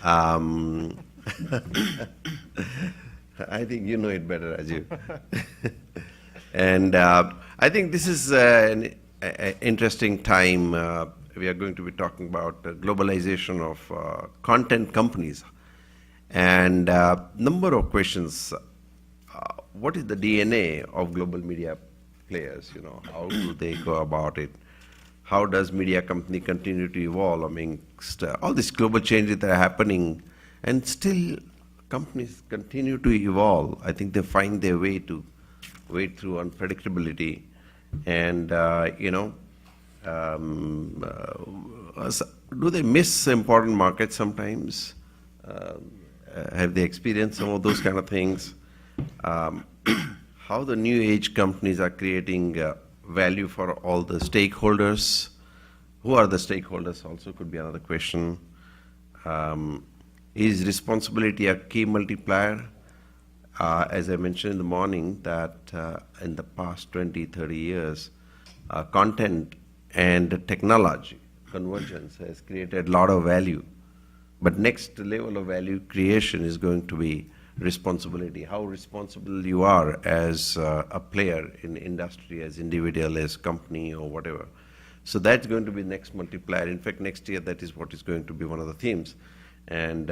Um, I think you know it better, Rajiv. And I think this is an interesting time. We are going to be talking about globalization of content companies. And number of questions. What is the DNA of global media players? You know, how do they go about it? How does media company continue to evolve amongst all these global changes that are happening, and still companies continue to evolve? I think they find their way to wade through unpredictability, and do they miss important markets sometimes? Have they experienced some of those kind of things? How the new age companies are creating value for all the stakeholders. Who are the stakeholders also could be another question. Is responsibility a key multiplier? As I mentioned in the morning, that in the past 20, 30 years, content and technology convergence has created a lot of value. But next level of value creation is going to be responsibility, how responsible you are as a player in industry, as individual, as company, or whatever. So that's going to be next multiplier. In fact, next year, that is what is going to be one of the themes. And,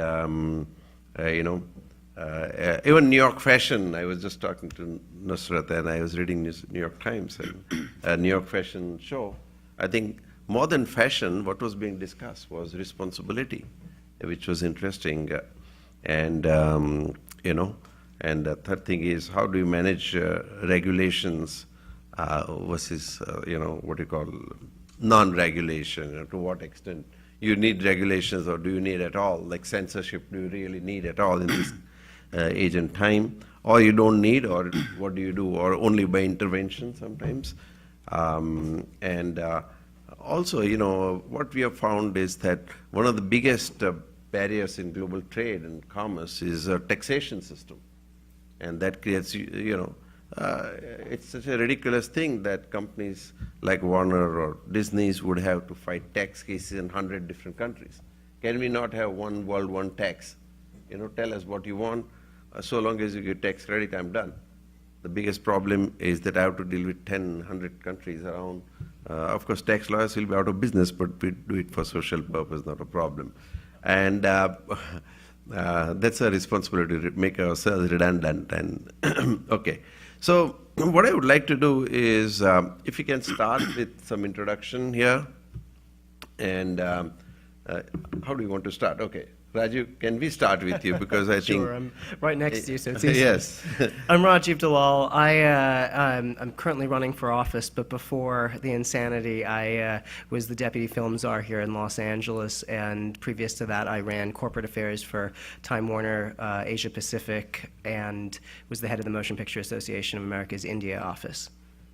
even New York fashion, I was just talking to Nusrat, and I was reading New York Times, and New York fashion show. I think more than fashion, what was being discussed was responsibility, which was interesting. And the third thing is, how do you manage regulations versus, what you call non-regulation? To what extent you need regulations, or do you need at all? Like censorship, do you really need at all in this age and time? Or you don't need, or what do you do? Or only by intervention sometimes? Also, what we have found is that one of the biggest barriers in global trade and commerce is a taxation system. And that creates, it's such a ridiculous thing that companies like Warner or Disney's would have to fight tax cases in 100 different countries. Can we not have one world, one tax? Tell us what you want. So long as you get tax credit, I'm done. The biggest problem is that I have to deal with 10, 100 countries around. Of course, tax lawyers will be out of business, but we do it for social purpose, not a problem. And that's a responsibility to make ourselves redundant. And okay, so what I would like to do is, if you can start with some introduction here, and how do you want to start? Okay, Rajiv, can we start with you, because I think... Sure, I'm right next to you, so it's easy. Yes. I'm Rajiv Dalal. I'm currently running for office, but before the insanity, I was the deputy film czar here in Los Angeles, and previous to that, I ran corporate affairs for Time Warner Asia Pacific, and was the head of the Motion Picture Association of America's India office.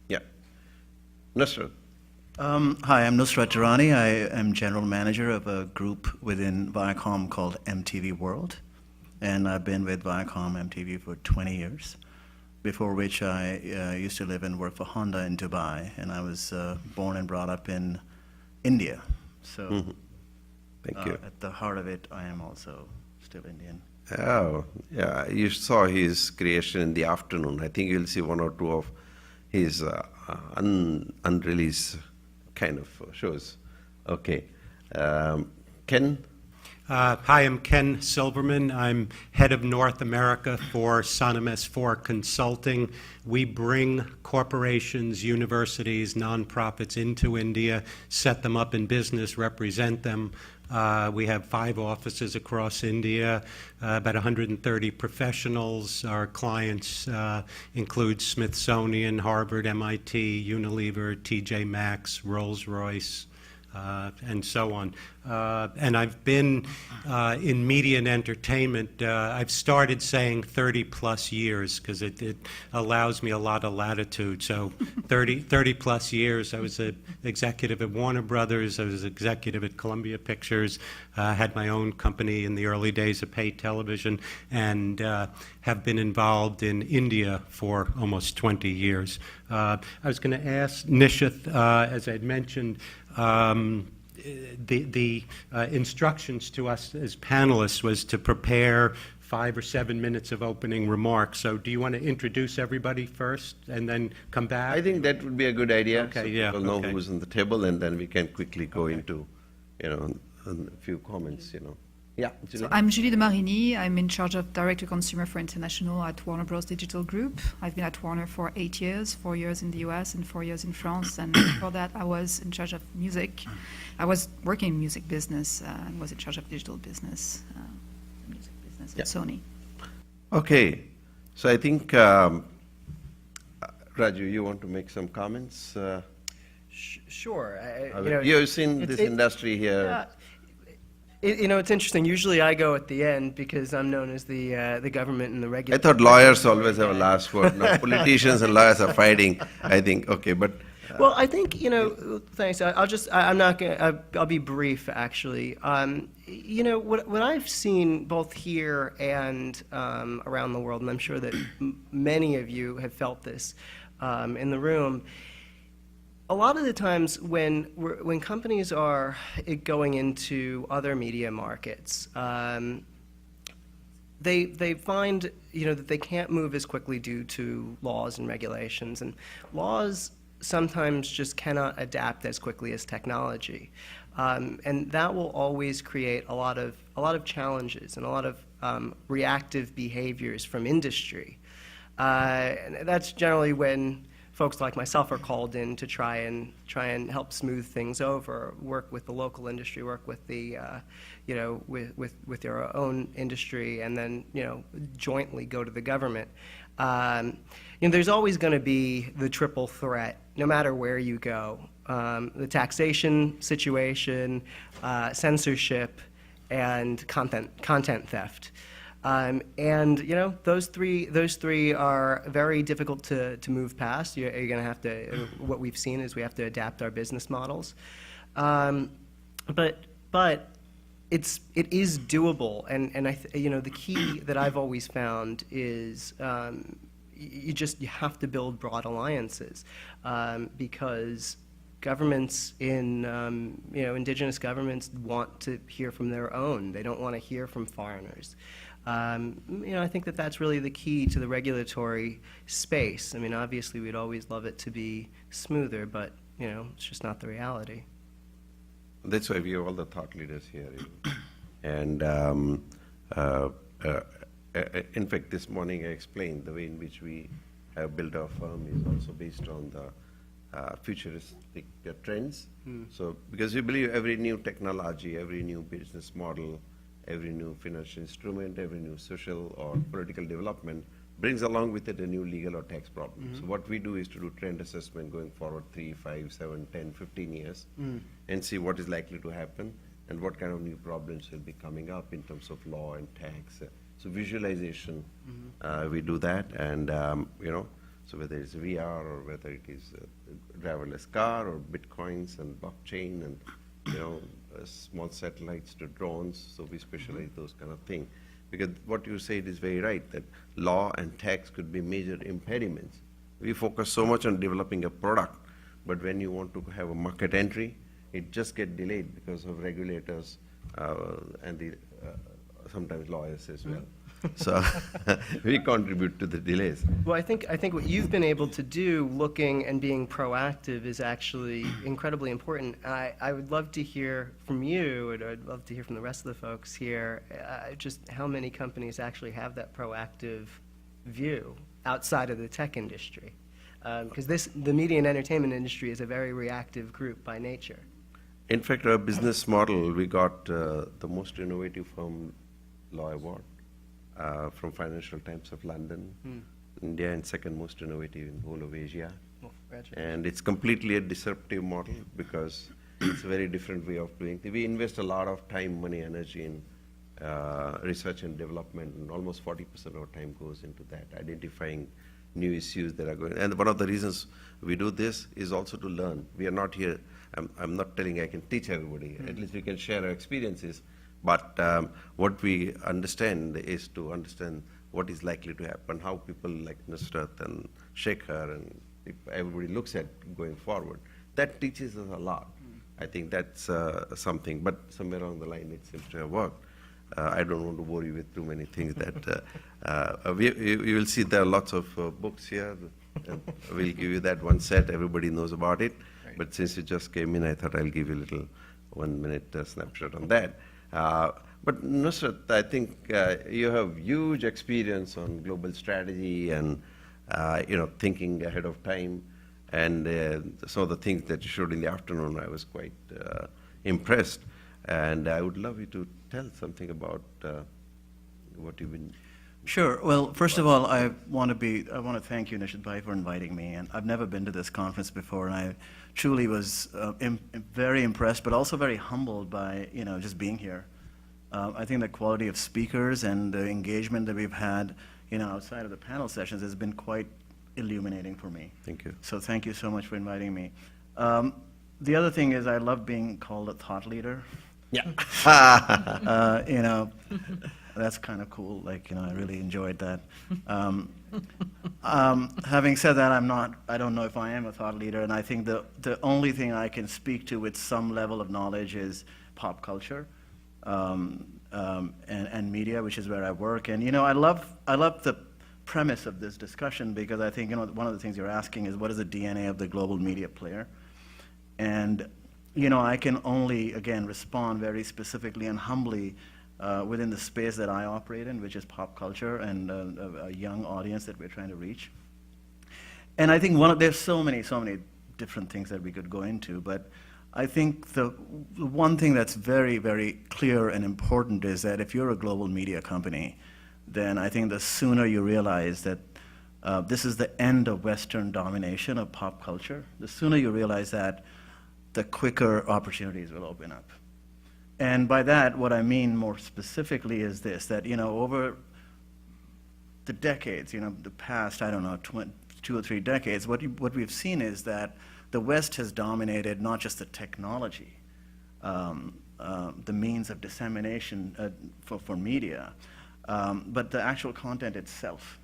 Yeah. Nusrat. Hi, I'm Nusrat Durrani. I am general manager of a group within Viacom called MTV World, and I've been with Viacom MTV for 20 years, before which I used to live and work for Honda in Dubai, and I was born and brought up in India. So Thank you. At the heart of it, I am also still Indian. Oh, yeah, you saw his creation in the afternoon. I think you'll see one or two of his unreleased kind of shows. Okay. Ken? Hi, I'm Ken Silverman. I'm head of North America for Sonam S4 Consulting. We bring corporations, universities, nonprofits into India, set them up in business, represent them. We have 5 offices across India, about 130 professionals. Our clients include Smithsonian, Harvard, MIT, Unilever, TJ Maxx, Rolls-Royce, and so on. And I've been in media and entertainment. I've started saying 30 plus years because it allows me a lot of latitude. So 30 plus years. I was an executive at Warner Brothers. I was executive at Columbia Pictures. Had my own company in the early days of pay television, and have been involved in India for almost 20 years. I was going to ask Nishith, as I'd mentioned, the instructions to us as panelists was to prepare 5 or 7 minutes of opening remarks. So do you want to introduce everybody first and then come back? I think that would be a good idea. Okay, so yeah, people know okay. who's on the table, and then we can quickly go into, a few comments, Yeah, So Julie. I'm Julie de Marigny. I'm in charge of direct-to-consumer for International at Warner Bros. Digital Group. I've been at Warner for 8 years, 4 years in the US and 4 years in France. And before that, I was in charge of music. I was working in music business and was in charge of digital business, music business at Sony. Okay, so I think, Raju, you want to make some comments? Sure. You've seen this industry here. It's interesting. Usually I go at the end because I'm known as the government and the I regulator. thought lawyers always have a last word. No, politicians and lawyers are fighting, I think. Okay, but Well, I think, thanks. I'll be brief, actually. What I've seen both here and around the world, and I'm sure that many of you have felt this in the room, a lot of the times when companies are going into other media markets, they find that they can't move as quickly due to laws and regulations, and laws sometimes just cannot adapt as quickly as technology, and that will always create a lot of challenges and a lot of reactive behaviors from industry, and that's generally when folks like myself are called in to try and help smooth things over, work with the local industry, work with the, with your own industry, and then, jointly go to the government. There's always going to be the triple threat, no matter where you go. The taxation situation, censorship, and content theft. Those three are very difficult to move past. You're going to have to. What we've seen is we have to adapt our business models, but it is doable. And the key that I've always found is you have to build broad alliances, because governments indigenous governments want to hear from their own. They don't want to hear from foreigners. I think that's really the key to the regulatory space. I mean, obviously, we'd always love it to be smoother, but, it's just not the reality. that's why we have all the thought leaders here. And in fact, this morning I explained the way in which we have built our firm is also based on the futuristic trends. So, because we believe every new technology, every new business model, every new financial instrument, every new social or political development brings along with it a new legal or tax problem. So what we do is to do trend assessment going forward 3, 5, 7, 10, 15 years and see what is likely to happen and what kind of new problems will be coming up in terms of law and tax. So visualization, we do that, and so whether it's VR or whether it is a driverless car or bitcoins and blockchain and small satellites to drones, so we specialize those kind of things. Because what you said is very right, that law and tax could be major impediments. We focus so much on developing a product, but when you want to have a market entry, it just gets delayed because of regulators and sometimes lawyers as well. So we contribute to the delays. Well, I think what you've been able to do, looking and being proactive, is actually incredibly important. I would love to hear from you, and I'd love to hear from the rest of the folks here, just how many companies actually have that proactive view outside of the tech industry. Because the media and entertainment industry is a very reactive group by nature. In fact, our business model, we got the most innovative firm law award from Financial Times of London, India, and second most innovative in the whole of Asia. Well, and it's completely a disruptive model because it's a very different way of doing things. We invest a lot of time, money, energy in research and development, and almost 40% of our time goes into that, identifying new issues that are going. And one of the reasons we do this is also to learn. We are not here, I'm not telling I can teach everybody, at least we can share our experiences. But what we understand is to understand what is likely to happen, how people like Nishith and Shekhar and if everybody looks at going forward. That teaches us a lot. I think that's something, but somewhere along the line it seems to have worked. I don't want to bore you with too many things that you will see there are lots of books here. We'll give you that one set. Everybody knows about it. Right. But since you just came in, I thought I'll give you a little 1 minute snapshot on that. But Nusrat, I think you have huge experience on global strategy and thinking ahead of time. And some of the things that you showed in the afternoon, I was quite impressed. And I would love you to tell something about what you've been. Sure. Well, first of all, I want to thank you, Nishith Bhai, for inviting me. And I've never been to this conference before, and I truly was very impressed, but also very humbled by just being here. I think the quality of speakers and the engagement that we've had, outside of the panel sessions has been quite illuminating for me. Thank you. So thank you so much for inviting me. The other thing is I love being called a thought leader. Yeah. That's kind of cool. I really enjoyed that. Having said that, I don't know if I am a thought leader, and I think the only thing I can speak to with some level of knowledge is pop culture and media, which is where I work. And, I love the premise of this discussion because I think, one of the things you're asking is what is the DNA of the global media player? And, I can only, again, respond very specifically and humbly within the space that I operate in, which is pop culture and a young audience that we're trying to reach. And I think there's so many different things that we could go into, but I think the one thing that's very, very clear and important is that if you're a global media company, then I think the sooner you realize that this is the end of Western domination of pop culture, the sooner you realize that, the quicker opportunities will open up. And by that, what I mean more specifically is this, that, over the decades, the past, I don't know, 2 or 3 decades, what we've seen is that the West has dominated not just the technology, the means of dissemination for media, but the actual content itself.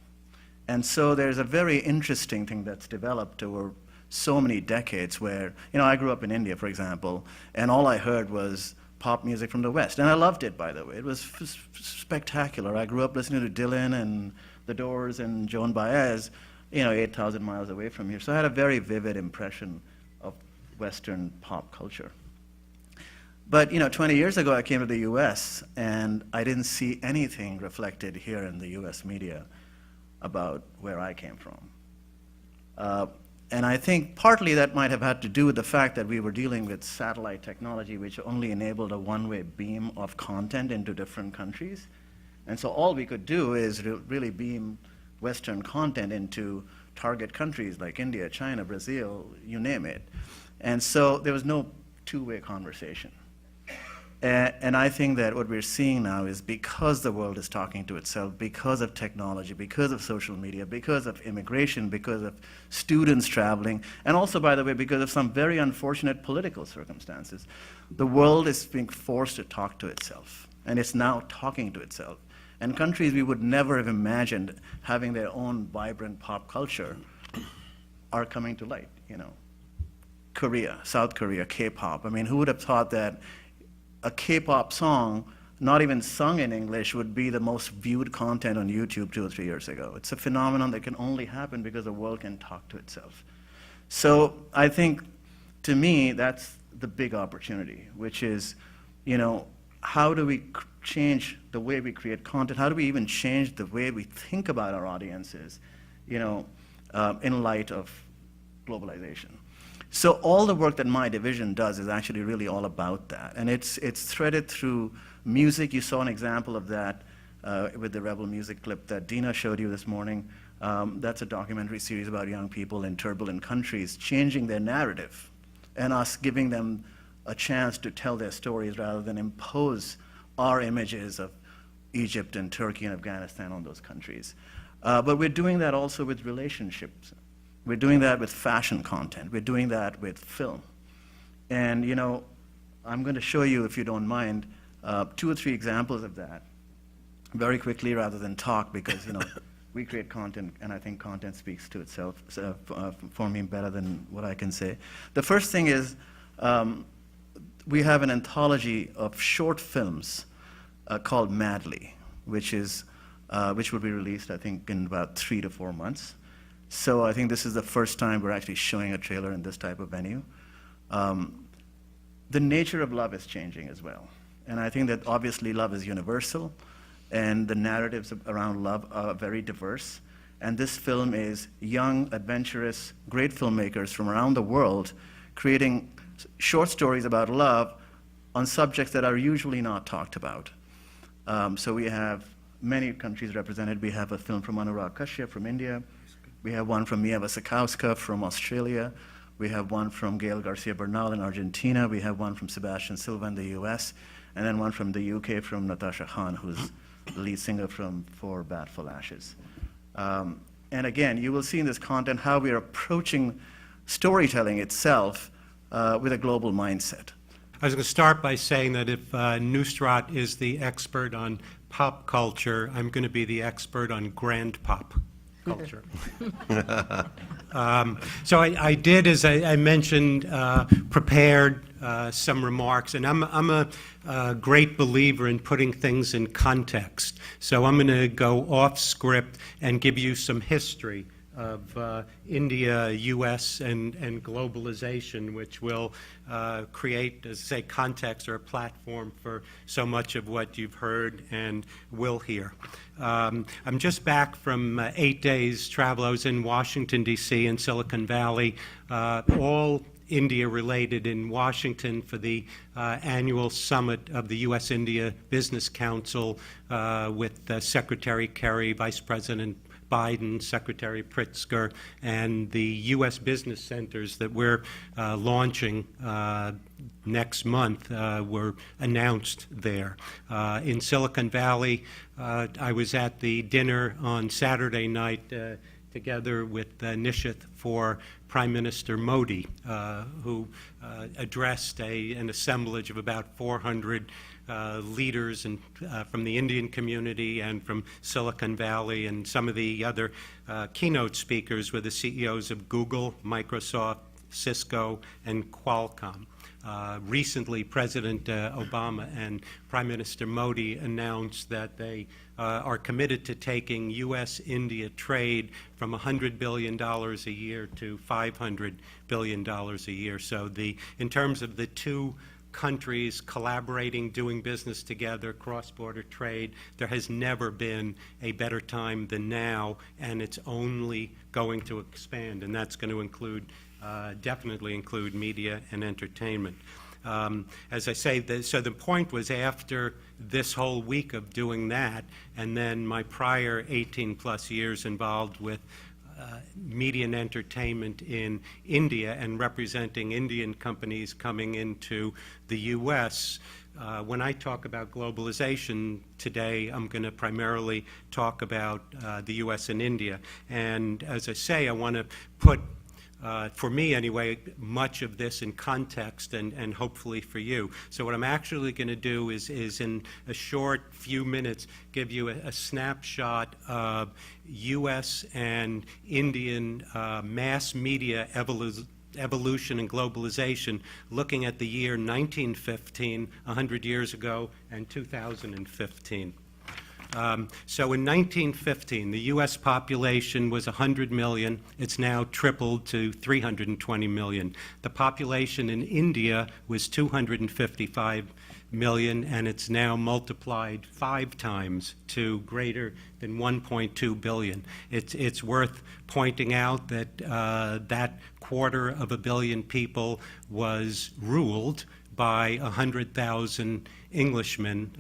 And so there's a very interesting thing that's developed over so many decades where, I grew up in India, for example, and all I heard was pop music from the West. And I loved it, by the way. It was spectacular. I grew up listening to Dylan and The Doors and Joan Baez, 8,000 miles away from here. So I had a very vivid impression of Western pop culture. But, 20 years ago, I came to the US, and I didn't see anything reflected here in the US media about where I came from. And I think partly that might have had to do with the fact that we were dealing with satellite technology, which only enabled a one-way beam of content into different countries. And so all we could do is really beam Western content into target countries like India, China, Brazil, you name it. And so there was no two-way conversation. And I think that what we're seeing now is because the world is talking to itself, because of technology, because of social media, because of immigration, because of students traveling, and also, by the way, because of some very unfortunate political circumstances, the world is being forced to talk to itself, and it's now talking to itself. And countries we would never have imagined having their own vibrant pop culture are coming to light, Korea, South Korea, K-pop. I mean, who would have thought that a K-pop song, not even sung in English, would be the most viewed content on YouTube 2 or 3 years ago? It's a phenomenon that can only happen because the world can talk to itself. So I think, to me, that's the big opportunity, which is, how do we change the way we create content? How do we even change the way we think about our audiences, in light of globalization? So all the work that my division does is actually really all about that. And it's threaded through music. You saw an example of that with the Rebel music clip that Dina showed you this morning. That's a documentary series about young people in turbulent countries changing their narrative and us giving them a chance to tell their stories rather than impose our images of Egypt and Turkey and Afghanistan on those countries. But we're doing that also with relationships. We're doing that with fashion content. We're doing that with film. And, I'm going to show you, if you don't mind, 2 or 3 examples of that very quickly rather than talk because, we create content, and I think content speaks to itself for me better than what I can say. The first thing is we have an anthology of short films called Madly, which will be released, I think, in about 3 to 4 months. So I think this is the first time we're actually showing a trailer in this type of venue. The nature of love is changing as well. And I think that obviously love is universal, and the narratives around love are very diverse. And this film is young, adventurous, great filmmakers from around the world creating short stories about love on subjects that are usually not talked about. So we have many countries represented. We have a film from Anurag Kashyap from India. We have one from Mieva Sakowska from Australia. We have one from Gael Garcia Bernal in Argentina. We have one from Sebastian Silva in the US. And then one from the UK from Natasha Khan, who's the lead singer for Bad for Lashes. And again, you will see in this content how we are approaching storytelling itself with a global mindset. I was going to start by saying that if Nusrat is the expert on pop culture, I'm going to be the expert on grand pop culture. So I did, as I mentioned, prepared some remarks, and I'm a great believer in putting things in context. So I'm going to go off script and give you some history of India, U.S., and globalization, which will create, as I say, context or a platform for so much of what you've heard and will hear. I'm just back from 8 days travel. I was in Washington, D.C., and Silicon Valley, all India-related in Washington for the annual summit of the U.S.-India Business Council with Secretary Kerry, Vice President Biden, Secretary Pritzker, and the U.S. business centers that we're launching next month were announced there. In Silicon Valley, I was at the dinner on Saturday night together with Nishith for Prime Minister Modi, who addressed an assemblage of about 400 leaders from the Indian community and from Silicon Valley, and some of the other keynote speakers were the CEOs of Google, Microsoft, Cisco, and Qualcomm. Recently, President Obama and Prime Minister Modi announced that they are committed to taking U.S.-India trade from $100 billion a year to $500 billion a year. So in terms of the two countries collaborating, doing business together, cross-border trade, there has never been a better time than now, and it's only going to expand, and that's going to include definitely include media and entertainment. As I say, so the point was, after this whole week of doing that, and then my prior 18-plus years involved with media and entertainment in India and representing Indian companies coming into the U.S., when I talk about globalization today, I'm going to primarily talk about the U.S. and India. And as I say, I want to put for me anyway, much of this in context and hopefully for you. So what I'm actually going to do is in a short few minutes give you a snapshot of U.S. and Indian mass media evolution and globalization, looking at the year 1915, 100 years ago, and 2015. So in 1915, the U.S. population was 100 million. It's now tripled to 320 million. The population in India was 255 million, and it's now multiplied 5 times to greater than 1.2 billion. It's worth pointing out that that 250 million people was ruled by 100,000 Englishmen,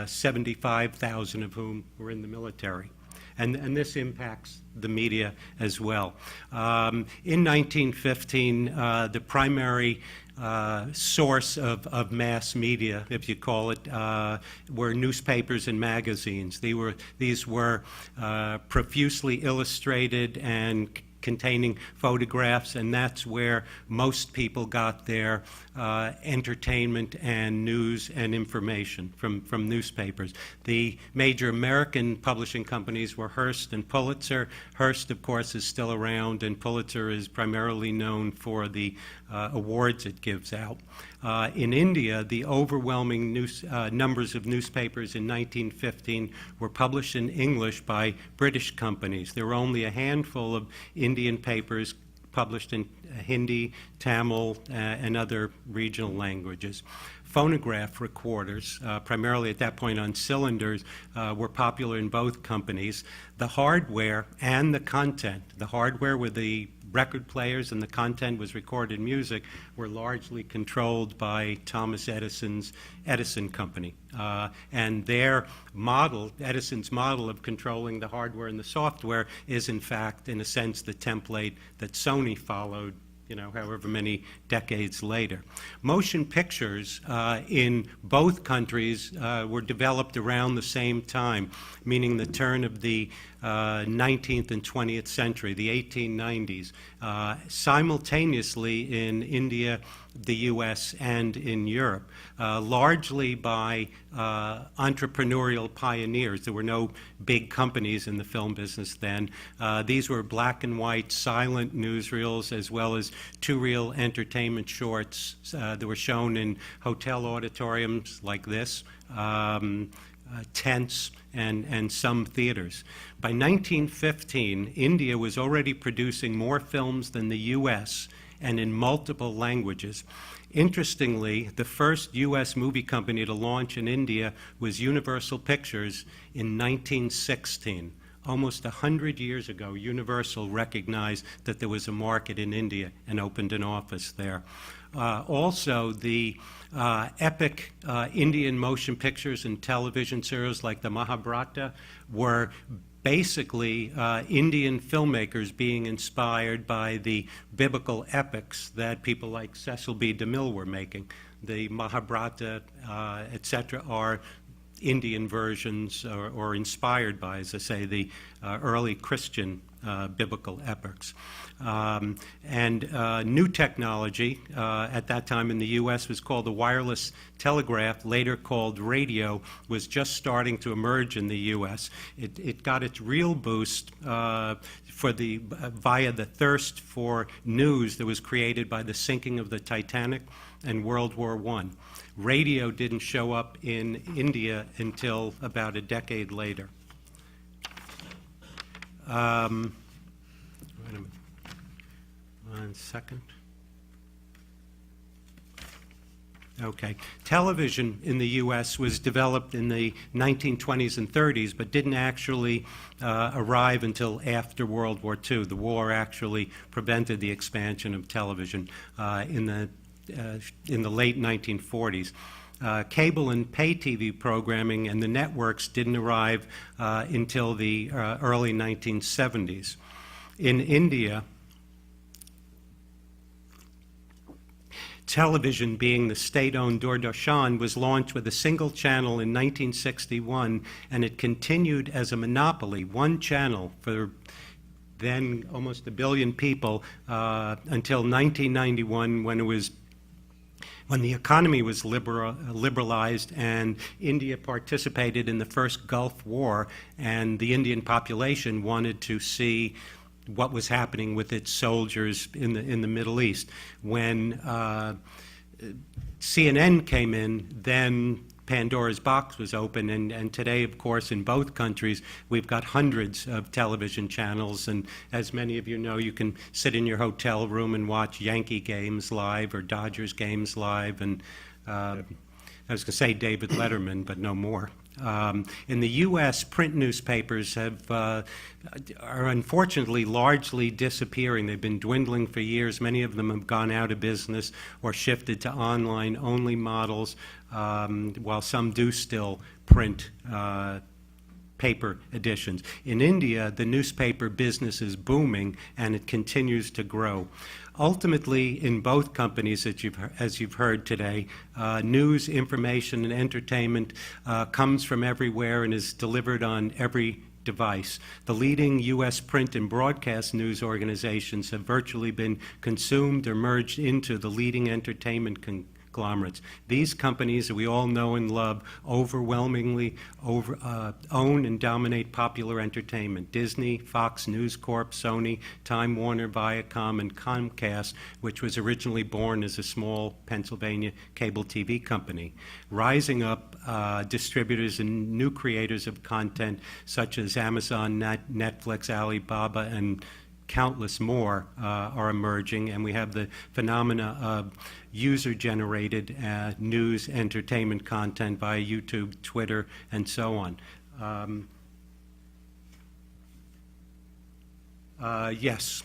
75,000 of whom were in the military. And this impacts the media as well. In 1915, the primary source of mass media, if you call it, were newspapers and magazines. These were profusely illustrated and containing photographs, and that's where most people got their entertainment and news and information from newspapers. The major American publishing companies were Hearst and Pulitzer. Hearst, of course, is still around, and Pulitzer is primarily known for the awards it gives out. In India, the overwhelming numbers of newspapers in 1915 were published in English by British companies. There were only a handful of Indian papers published in Hindi, Tamil, and other regional languages. Phonograph recorders, primarily at that point on cylinders, were popular in both companies. The hardware and the content, the hardware with the record players and the content was recorded music, were largely controlled by Thomas Edison's Edison Company. And their model, Edison's model of controlling the hardware and the software, is in fact, in a sense, the template that Sony followed, however many decades later. Motion pictures in both countries were developed around the same time, meaning the turn of the 19th and 20th century, the 1890s, simultaneously in India, the U.S., and in Europe, largely by entrepreneurial pioneers. There were no big companies in the film business then. These were black and white silent newsreels as well as two-reel entertainment shorts that were shown in hotel auditoriums like this, tents, and some theaters. By 1915, India was already producing more films than the U.S., and in multiple languages. Interestingly, the first U.S. movie company to launch in India was Universal Pictures in 1916. Almost 100 years ago, Universal recognized that there was a market in India and opened an office there. Also, the epic Indian motion pictures and television serials like the Mahabharata were basically Indian filmmakers being inspired by the biblical epics that people like Cecil B. DeMille were making. The Mahabharata, etc., are Indian versions or inspired by, as I say, the early Christian biblical epics. New technology at that time in the U.S. was called the wireless telegraph, later called radio, was just starting to emerge in the U.S. It got its real boost via the thirst for news that was created by the sinking of the Titanic and World War I. Radio didn't show up in India until about a decade later. Wait a minute. 1 second. Okay. Television in the U.S. was developed in the 1920s and 30s, but didn't actually arrive until after World War II. The war actually prevented the expansion of television in the late 1940s. Cable and pay TV programming and the networks didn't arrive until the early 1970s. In India, television, being the state-owned Doordarshan, was launched with a single channel in 1961, and it continued as a monopoly, one channel for then almost 1 billion people until 1991, when the economy was liberalized and India participated in the first Gulf War, and the Indian population wanted to see what was happening with its soldiers in the Middle East. When CNN came in, then Pandora's box was open, and today, of course, in both countries, we've got hundreds of television channels, and as many of you know, you can sit in your hotel room and watch Yankee games live or Dodgers games live, and I was going to say David Letterman, but no more. In the U.S., print newspapers are unfortunately largely disappearing. They've been dwindling for years. Many of them have gone out of business or shifted to online-only models, while some do still print paper editions. In India, the newspaper business is booming, and it continues to grow. Ultimately, in both companies, as you've heard today, news, information, and entertainment comes from everywhere and is delivered on every device. The leading U.S. print and broadcast news organizations have virtually been consumed or merged into the leading entertainment conglomerates. These companies that we all know and love overwhelmingly own and dominate popular entertainment. Disney, Fox News Corp, Sony, Time Warner, Viacom, and Comcast, which was originally born as a small Pennsylvania cable TV company. Rising up distributors and new creators of content such as Amazon, Netflix, Alibaba, and countless more are emerging, and we have the phenomena of user-generated news, entertainment content via YouTube, Twitter, and so on. Yes.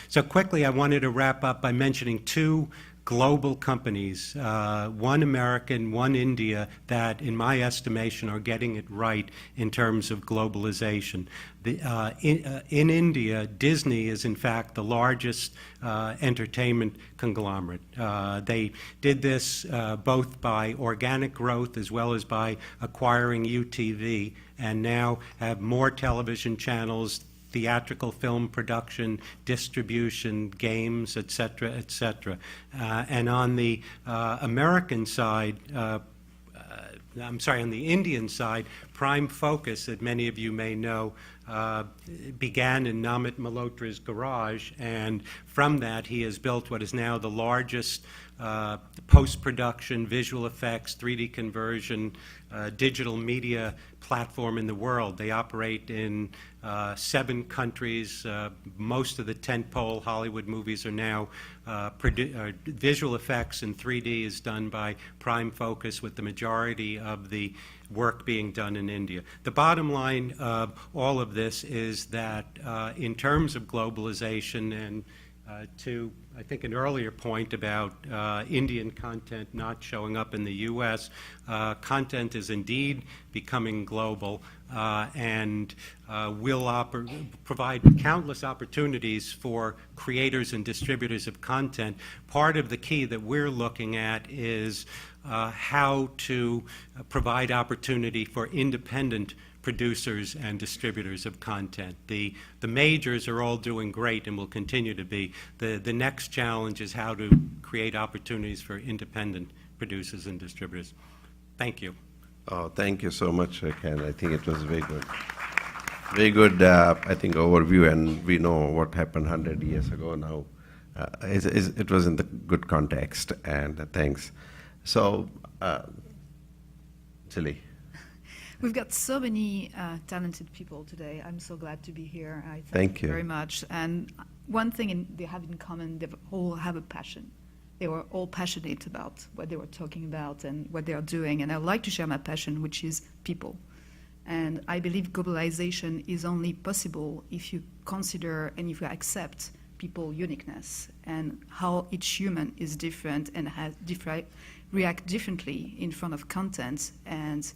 So quickly, I wanted to wrap up by mentioning two global companies, one American, one India, that, in my estimation, are getting it right in terms of globalization. In India, Disney is, in fact, the largest entertainment conglomerate. They did this both by organic growth as well as by acquiring UTV, and now have more television channels, theatrical film production, distribution, games, et cetera, et cetera. And on the American side, on the Indian side, Prime Focus, that many of you may know, began in Namit Malhotra's garage, and from that he has built what is now the largest post-production, visual effects, 3D conversion, digital media platform in the world. They operate in 7 countries. Most of the tentpole Hollywood movies are now visual effects, and 3D is done by Prime Focus, with the majority of the work being done in India. The bottom line of all of this is that in terms of globalization, and to, I think, an earlier point about Indian content not showing up in the U.S., content is indeed becoming global and will provide countless opportunities for creators and distributors of content. Part of the key that we're looking at is how to provide opportunity for independent producers and distributors of content. The majors are all doing great and will continue to be. The next challenge is how to create opportunities for independent producers and distributors. Thank you. Oh, thank you so much, Ken. I think it was very good. Very good, I think, overview, and we know what happened 100 years ago now. It was in the good context, and thanks. So, Tilly. We've got so many talented people today. I'm so glad to be here. I Thank you very much. And one thing they have in common, they all have a passion. They were all passionate about what they were talking about and what they are doing. And I'd like to share my passion, which is people. And I believe globalization is only possible if you consider and if you accept people's uniqueness and how each human is different and react differently in front of content, and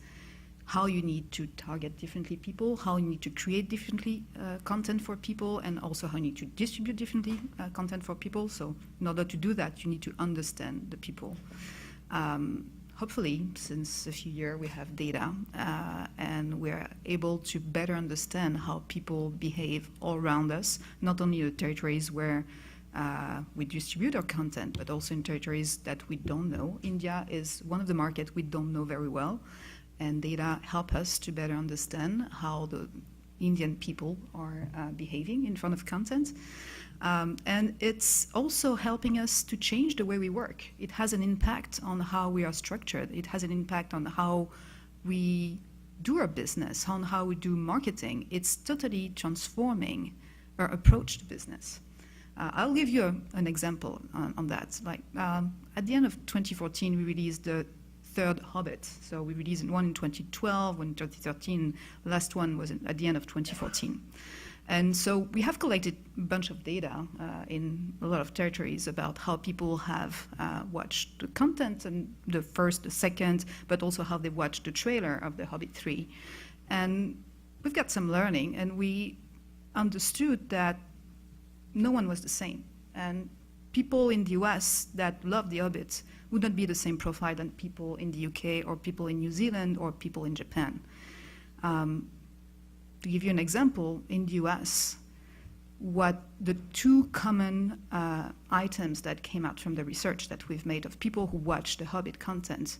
how you need to target differently people, how you need to create differently content for people, and also how you need to distribute differently content for people. So in order to do that, you need to understand the people. Hopefully, since a few years, we have data, and we're able to better understand how people behave all around us, not only the territories where we distribute our content, but also in territories that we don't know. India is one of the markets we don't know very well, and data help us to better understand how the Indian people are behaving in front of content. And it's also helping us to change the way we work. It has an impact on how we are structured. It has an impact on how we do our business, on how we do marketing. It's totally transforming our approach to business. I'll give you an example on that. Like at the end of 2014, we released the third Hobbit. So we released one in 2012, one in 2013. The last one was at the end of 2014. And so we have collected a bunch of data in a lot of territories about how people have watched the content, and the first, the second, but also how they watched the trailer of The Hobbit 3. And we've got some learning, and we understood that no one was the same. And people in the US that love The Hobbit would not be the same profile than people in the UK or people in New Zealand or people in Japan. To give you an example, in the US, what the two common items that came out from the research that we've made of people who watched the Hobbit content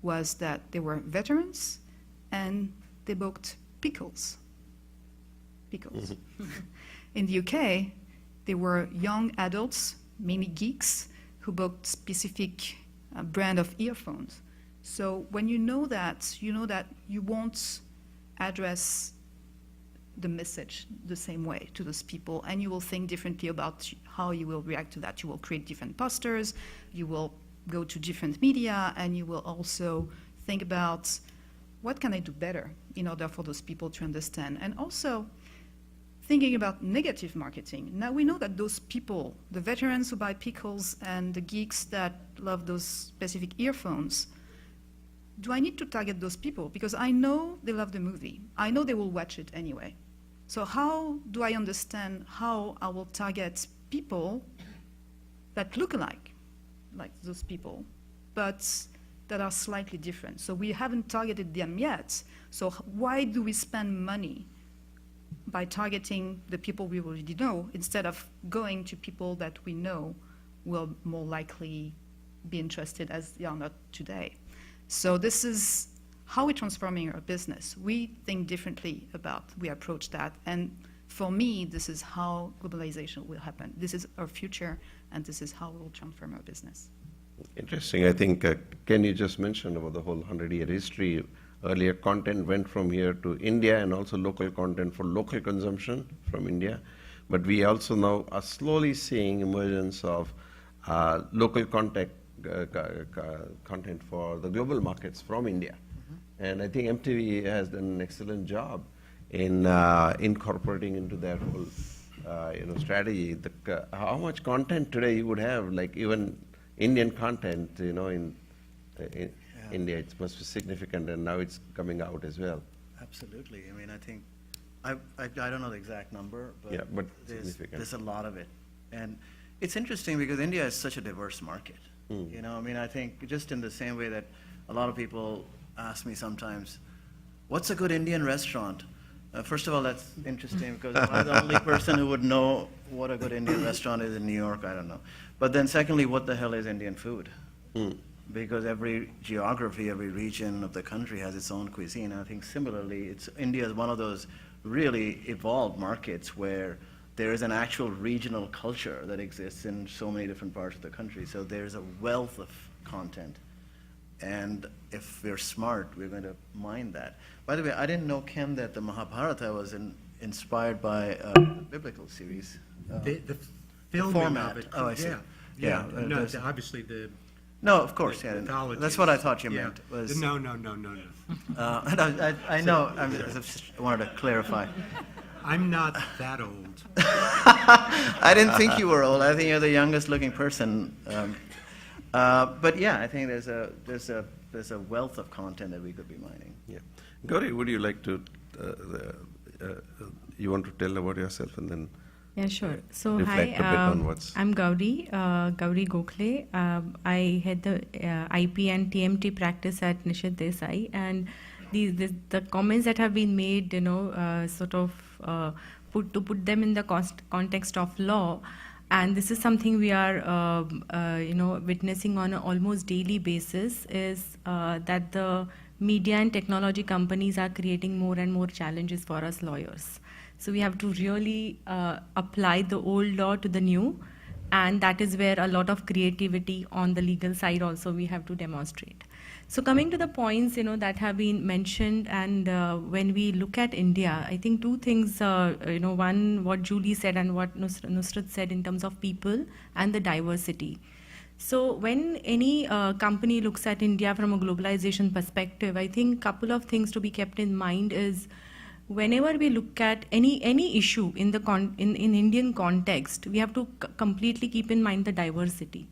was that they were veterans and they booked pickles. Pickles. In the UK, they were young adults, mainly geeks, who booked specific brand of earphones. So when you know that you won't address the message the same way to those people, and you will think differently about how you will react to that. You will create different posters, you will go to different media, and you will also think about what can I do better in order for those people to understand. And also thinking about negative marketing. Now we know that those people, the veterans who buy pickles and the geeks that love those specific earphones, do I need to target those people? Because I know they love the movie. I know they will watch it anyway. So how do I understand how I will target people that look alike, like those people, but that are slightly different? So we haven't targeted them yet. So why do we spend money by targeting the people we already know instead of going to people that we know will more likely be interested as they are not today? So this is how we're transforming our business. We think differently about, we approach that. And for me, this is how globalization will happen. This is our future, and this is how we'll transform our business. Interesting. I think Ken, you just mentioned about the whole 100-year history. Earlier content went from here to India, and also local content for local consumption from India. But we also now are slowly seeing emergence of local content for the global markets from India. And I think MTV has done an excellent job in incorporating into their whole strategy. How much content today you would have, like even Indian content, in India, it must be significant, and now it's coming out as well. Absolutely. I mean, I think, I don't know the exact number, but, yeah, but there's a lot of it. And it's interesting because India is such a diverse market. I mean, I think just in the same way that a lot of people ask me sometimes, what's a good Indian restaurant? First of all, that's interesting because I'm the only person who would know what a good Indian restaurant is in New York. I don't know. But then secondly, what the hell is Indian food? Because every geography, every region of the country has its own cuisine. And I think similarly, India is one of those really evolved markets where there is an actual regional culture that exists in so many different parts of the country. So there's a wealth of content. And if we're smart, we're going to mine that. By the way, I didn't know, Ken, that the Mahabharata was inspired by a biblical series. The filming format. of it. Oh, I see. Yeah. No, obviously the. No, of course, yeah. mythology That's what I thought you yeah. meant. Was, No. I know. I just wanted to clarify. I'm not that old. I didn't think you were old. I think you're the youngest looking person. But yeah, I think there's a wealth of content that we could be mining. Yeah. Gauri, would you like to, you want to tell about yourself and then Yeah, sure. So reflect hi, a bit on what's... I'm Gauri Gokhale. I head the IP and TMT practice at Nishith Desai, and the comments that have been made, sort of put them in the context of law. And this is something we are, witnessing on an almost daily basis, is that the media and technology companies are creating more and more challenges for us lawyers. So we have to really apply the old law to the new, and that is where a lot of creativity on the legal side also we have to demonstrate. So coming to the points, that have been mentioned, and when we look at India, I think two things, one, what Julie said and what Nusrat said in terms of people and the diversity. So when any company looks at India from a globalization perspective, I think a couple of things to be kept in mind is whenever we look at any issue in the in Indian context, we have to completely keep in mind the diversity.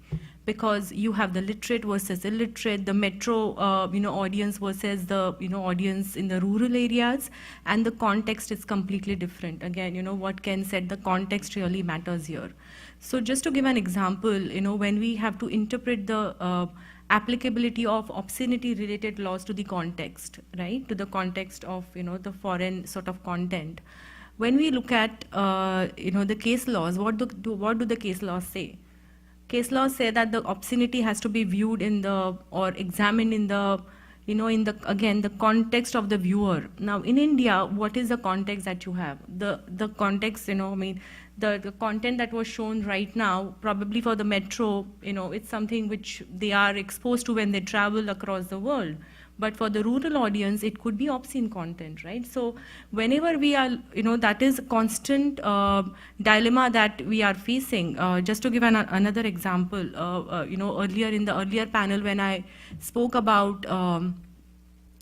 Because you have the literate versus illiterate, the metro, audience versus the, audience in the rural areas, and the context is completely different. Again, what Ken said, the context really matters here. So just to give an example, when we have to interpret the applicability of obscenity-related laws to the context, right? To the context of, the foreign sort of content. When we look at, the case laws, what do the case laws say? Case laws say that the obscenity has to be viewed or examined in the, again, the context of the viewer. Now, in India, what is the context that you have? The context, the content that was shown right now, probably for the metro, it's something which they are exposed to when they travel across the world. But for the rural audience, it could be obscene content, right? So whenever we are, that is a constant dilemma that we are facing. Just to give another example, earlier in the earlier panel when I spoke about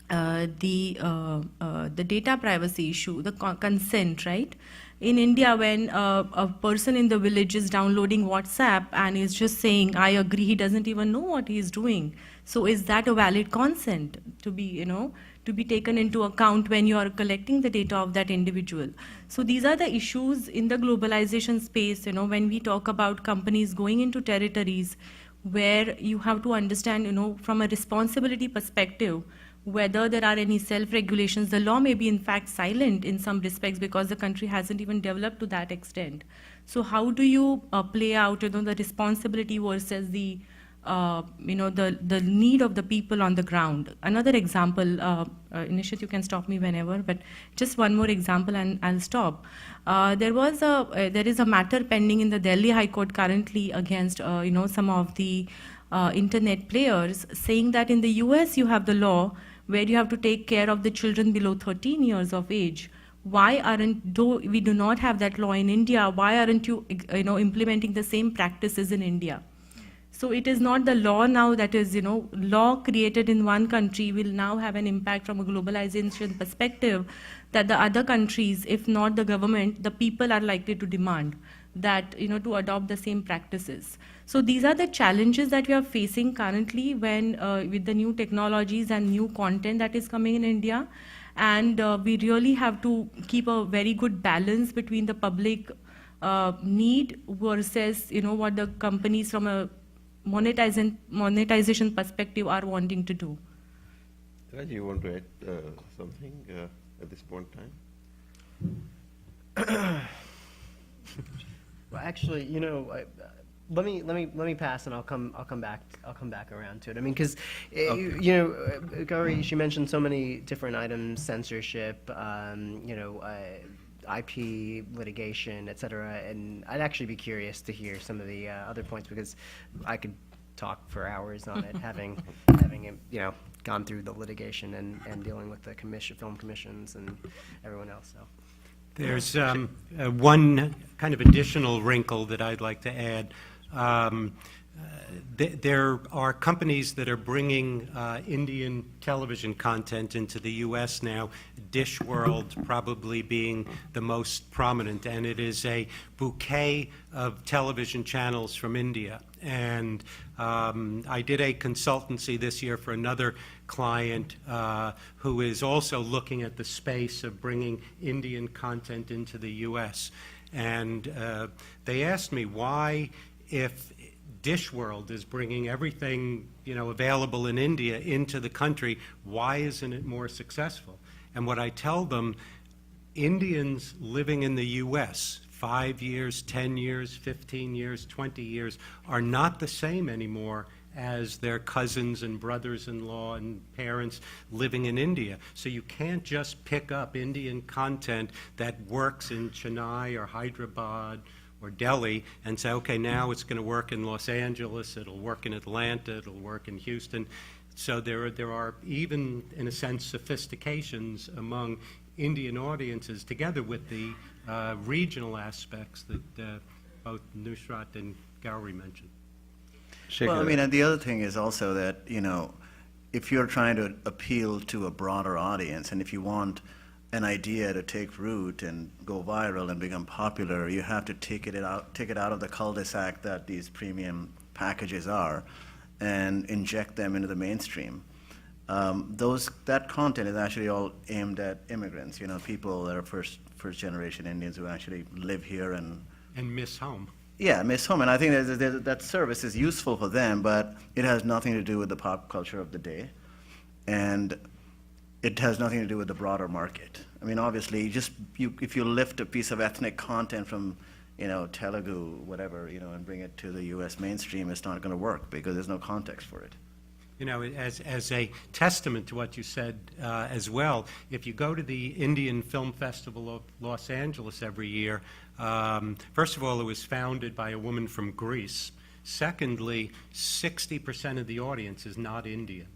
the data privacy issue, the consent, right? In India, when a person in the village is downloading WhatsApp and is just saying, I agree, he doesn't even know what he is doing. So is that a valid consent to be, to be taken into account when you are collecting the data of that individual? So these are the issues in the globalization space, when we talk about companies going into territories where you have to understand, from a responsibility perspective, whether there are any self-regulations. The law may be in fact silent in some respects because the country hasn't even developed to that extent. So how do you play out, the responsibility versus the, the need of the people on the ground? Another example, Nishith, you can stop me whenever, but just one more example and I'll stop. There is a matter pending in the Delhi High Court currently against, some of the internet players, saying that in the US you have the law where you have to take care of the children below 13 years of age. Why though we do not have that law in India, why aren't you, implementing the same practices in India? So it is not the law now that is, law created in one country will now have an impact from a globalization perspective that the other countries, if not the government, the people are likely to demand that, to adopt the same practices. So these are the challenges that we are facing currently when with the new technologies and new content that is coming in India. And we really have to keep a very good balance between the public need versus, what the companies from a monetization perspective are wanting to do. Raj, you want to add something at this point in time? Well, actually, let me pass, and I'll come back around to it. I mean, because Gauri, she mentioned so many different items: censorship, IP litigation, et cetera. And I'd actually be curious to hear some of the other points because I could talk for hours on it, having gone through the litigation and dealing with the film commissions and everyone else. So. There's one kind of additional wrinkle that I'd like to add. There are companies that are bringing Indian television content into the U.S. now, Dish World probably being the most prominent, and it is a bouquet of television channels from India. And I did a consultancy this year for another client who is also looking at the space of bringing Indian content into the U.S. And they asked me why, if Dish World is bringing everything available in India into the country, why isn't it more successful? And what I tell them, Indians living in the U.S. 5 years, 10 years, 15 years, 20 years are not the same anymore as their cousins and brothers-in-law and parents living in India. So you can't just pick up Indian content that works in Chennai or Hyderabad or Delhi and say, okay, now it's going to work in Los Angeles, it'll work in Atlanta, it'll work in Houston. So there are even, in a sense, sophistications among Indian audiences together with the regional aspects that both Nusrat and Gauri mentioned. Well, I mean, and the other thing is also that, if you're trying to appeal to a broader audience, and if you want an idea to take root and go viral and become popular, you have to take it out of the cul-de-sac that these premium packages are and inject them into the mainstream. That content is actually all aimed at immigrants, people that are first generation Indians who actually live here and miss home. Yeah, Miss Home, and I think that service is useful for them, but it has nothing to do with the pop culture of the day, and it has nothing to do with the broader market. I mean, obviously, if you lift a piece of ethnic content from, Telugu, whatever, and bring it to the U.S. mainstream, it's not going to work because there's no context for it. As a testament to what you said as well, if you go to the Indian Film Festival of Los Angeles every year, first of all, it was founded by a woman from Greece. Secondly, 60% of the audience is not Indian.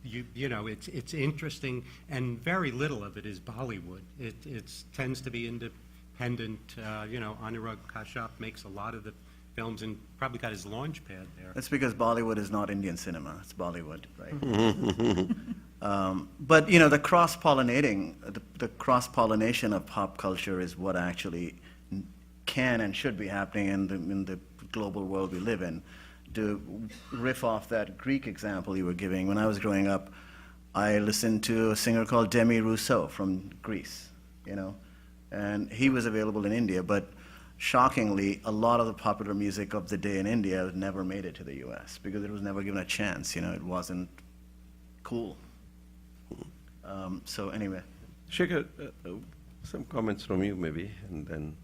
It's interesting, and very little of it is Bollywood. It tends to be independent. Anurag Kashyap makes a lot of the films and probably got his launch pad there. That's because Bollywood is not Indian cinema. It's Bollywood, right? But the cross-pollination of pop culture is what actually can and should be happening in the global world we live in. To riff off that Greek example you were giving, when I was growing up, I listened to a singer called Demi Rousseau from Greece, and he was available in India, but shockingly, a lot of the popular music of the day in India never made it to the U.S. because it was never given a chance. It wasn't cool. So anyway. Shekhar, some comments from you maybe, and then.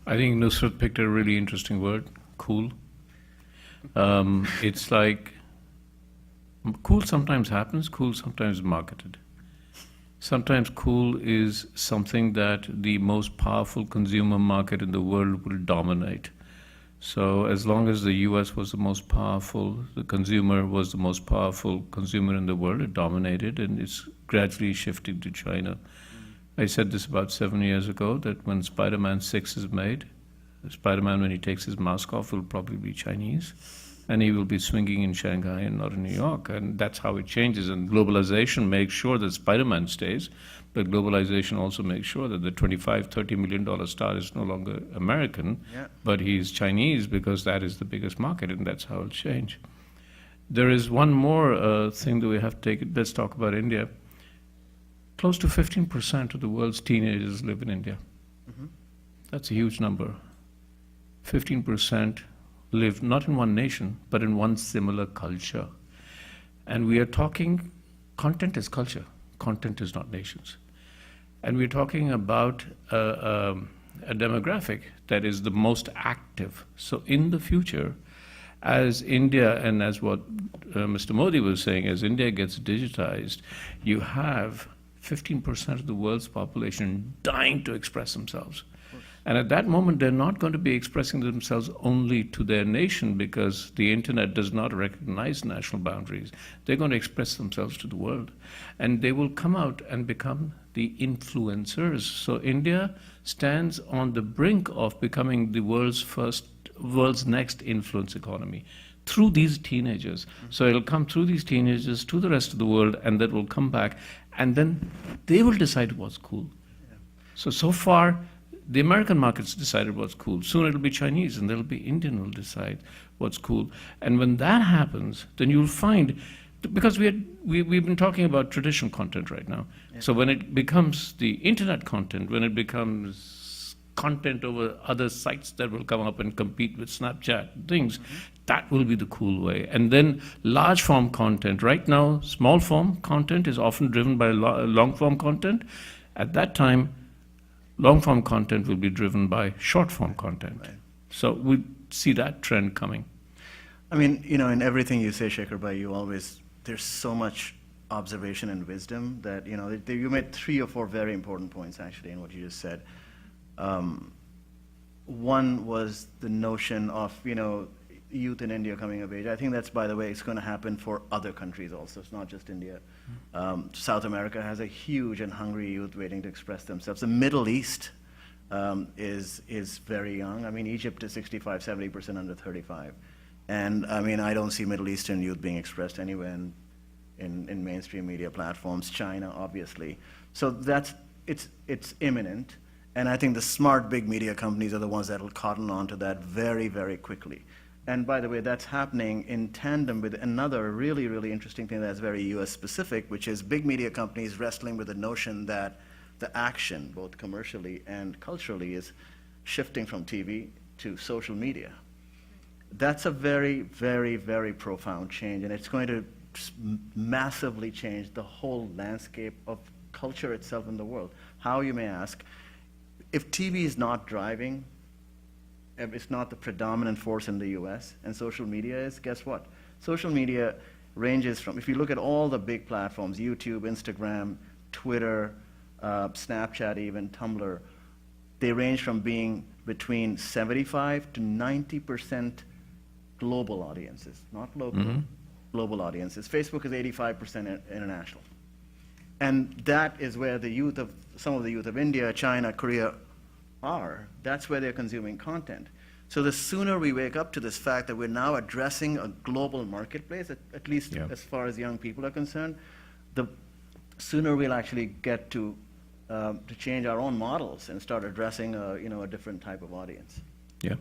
I think Nusrat picked a really interesting word, cool. It's like, cool sometimes happens, cool sometimes is marketed. Sometimes cool is something that the most powerful consumer market in the world will dominate. So as long as the US was the most powerful, the consumer was the most powerful consumer in the world, it dominated, and it's gradually shifting to China. I said this about 7 years ago, that when Spider-Man 6 is made, Spider-Man, when he takes his mask off, will probably be Chinese, and he will be swinging in Shanghai and not in New York, and that's how it changes. And globalization makes sure that Spider-Man stays, but globalization also makes sure that the $25–30 million star is no longer American, but he's Chinese, because that is the biggest market, and that's how it'll change. There is one more thing that we have to take. Let's talk about India. Close to 15% of the world's teenagers live in India. That's a huge number. 15% live not in one nation, but in one similar culture. And we are talking, content is culture. Content is not nations. And we're talking about a demographic that is the most active. So in the future, as India, and as what Mr. Modi was saying, as India gets digitized, you have 15% of the world's population dying to express themselves. And at that moment, they're not going to be expressing themselves only to their nation, because the internet does not recognize national boundaries. They're going to express themselves to the world. And they will come out and become the influencers. So India stands on the brink of becoming the world's next influence economy through these teenagers. So it'll come through these teenagers to the rest of the world, and that will come back, and then they will decide what's cool. So far, the American market's decided what's cool. Soon it'll be Chinese, and there'll be Indian who'll decide what's cool. And when that happens, then you'll find, because we've been talking about traditional content right now. So when it becomes the internet content, when it becomes content over other sites that will come up and compete with Snapchat things, that will be the cool way. And then large form content. Right now, small form content is often driven by long form content. At that time, long-form content will be driven by short-form content. Right. So we see that trend coming. I mean, in everything you say, Shekhar, there's so much observation and wisdom that, you made 3 or 4 very important points, actually, in what you just said. One was the notion of, youth in India coming of age. I think that's, by the way, it's going to happen for other countries also. It's not just India. South America has a huge and hungry youth waiting to express themselves. The Middle East is very young. I mean, Egypt is 65–70% under 35. And I mean, I don't see Middle Eastern youth being expressed anywhere in mainstream media platforms. China, obviously. So it's imminent. And I think the smart big media companies are the ones that will cotton on to that very, very quickly. And by the way, that's happening in tandem with another really, really interesting thing that's very US specific, which is big media companies wrestling with the notion that the action, both commercially and culturally, is shifting from TV to social media. That's a very, very, very profound change, and it's going to massively change the whole landscape of culture itself in the world. How, you may ask? If TV is not driving, if it's not the predominant force in the US, and social media is, guess what? Social media ranges from, if you look at all the big platforms, YouTube, Instagram, Twitter, Snapchat even, Tumblr, they range from being between 75 to 90% global audiences, not local, global audiences. Facebook is 85% international. And that is where the youth of, some of the youth of India, China, Korea are. That's where they're consuming content. So the sooner we wake up to this fact that we're now addressing a global marketplace, at least as far as young people are concerned, the sooner we'll actually get to change our own models and start addressing a different type of audience. Yeah.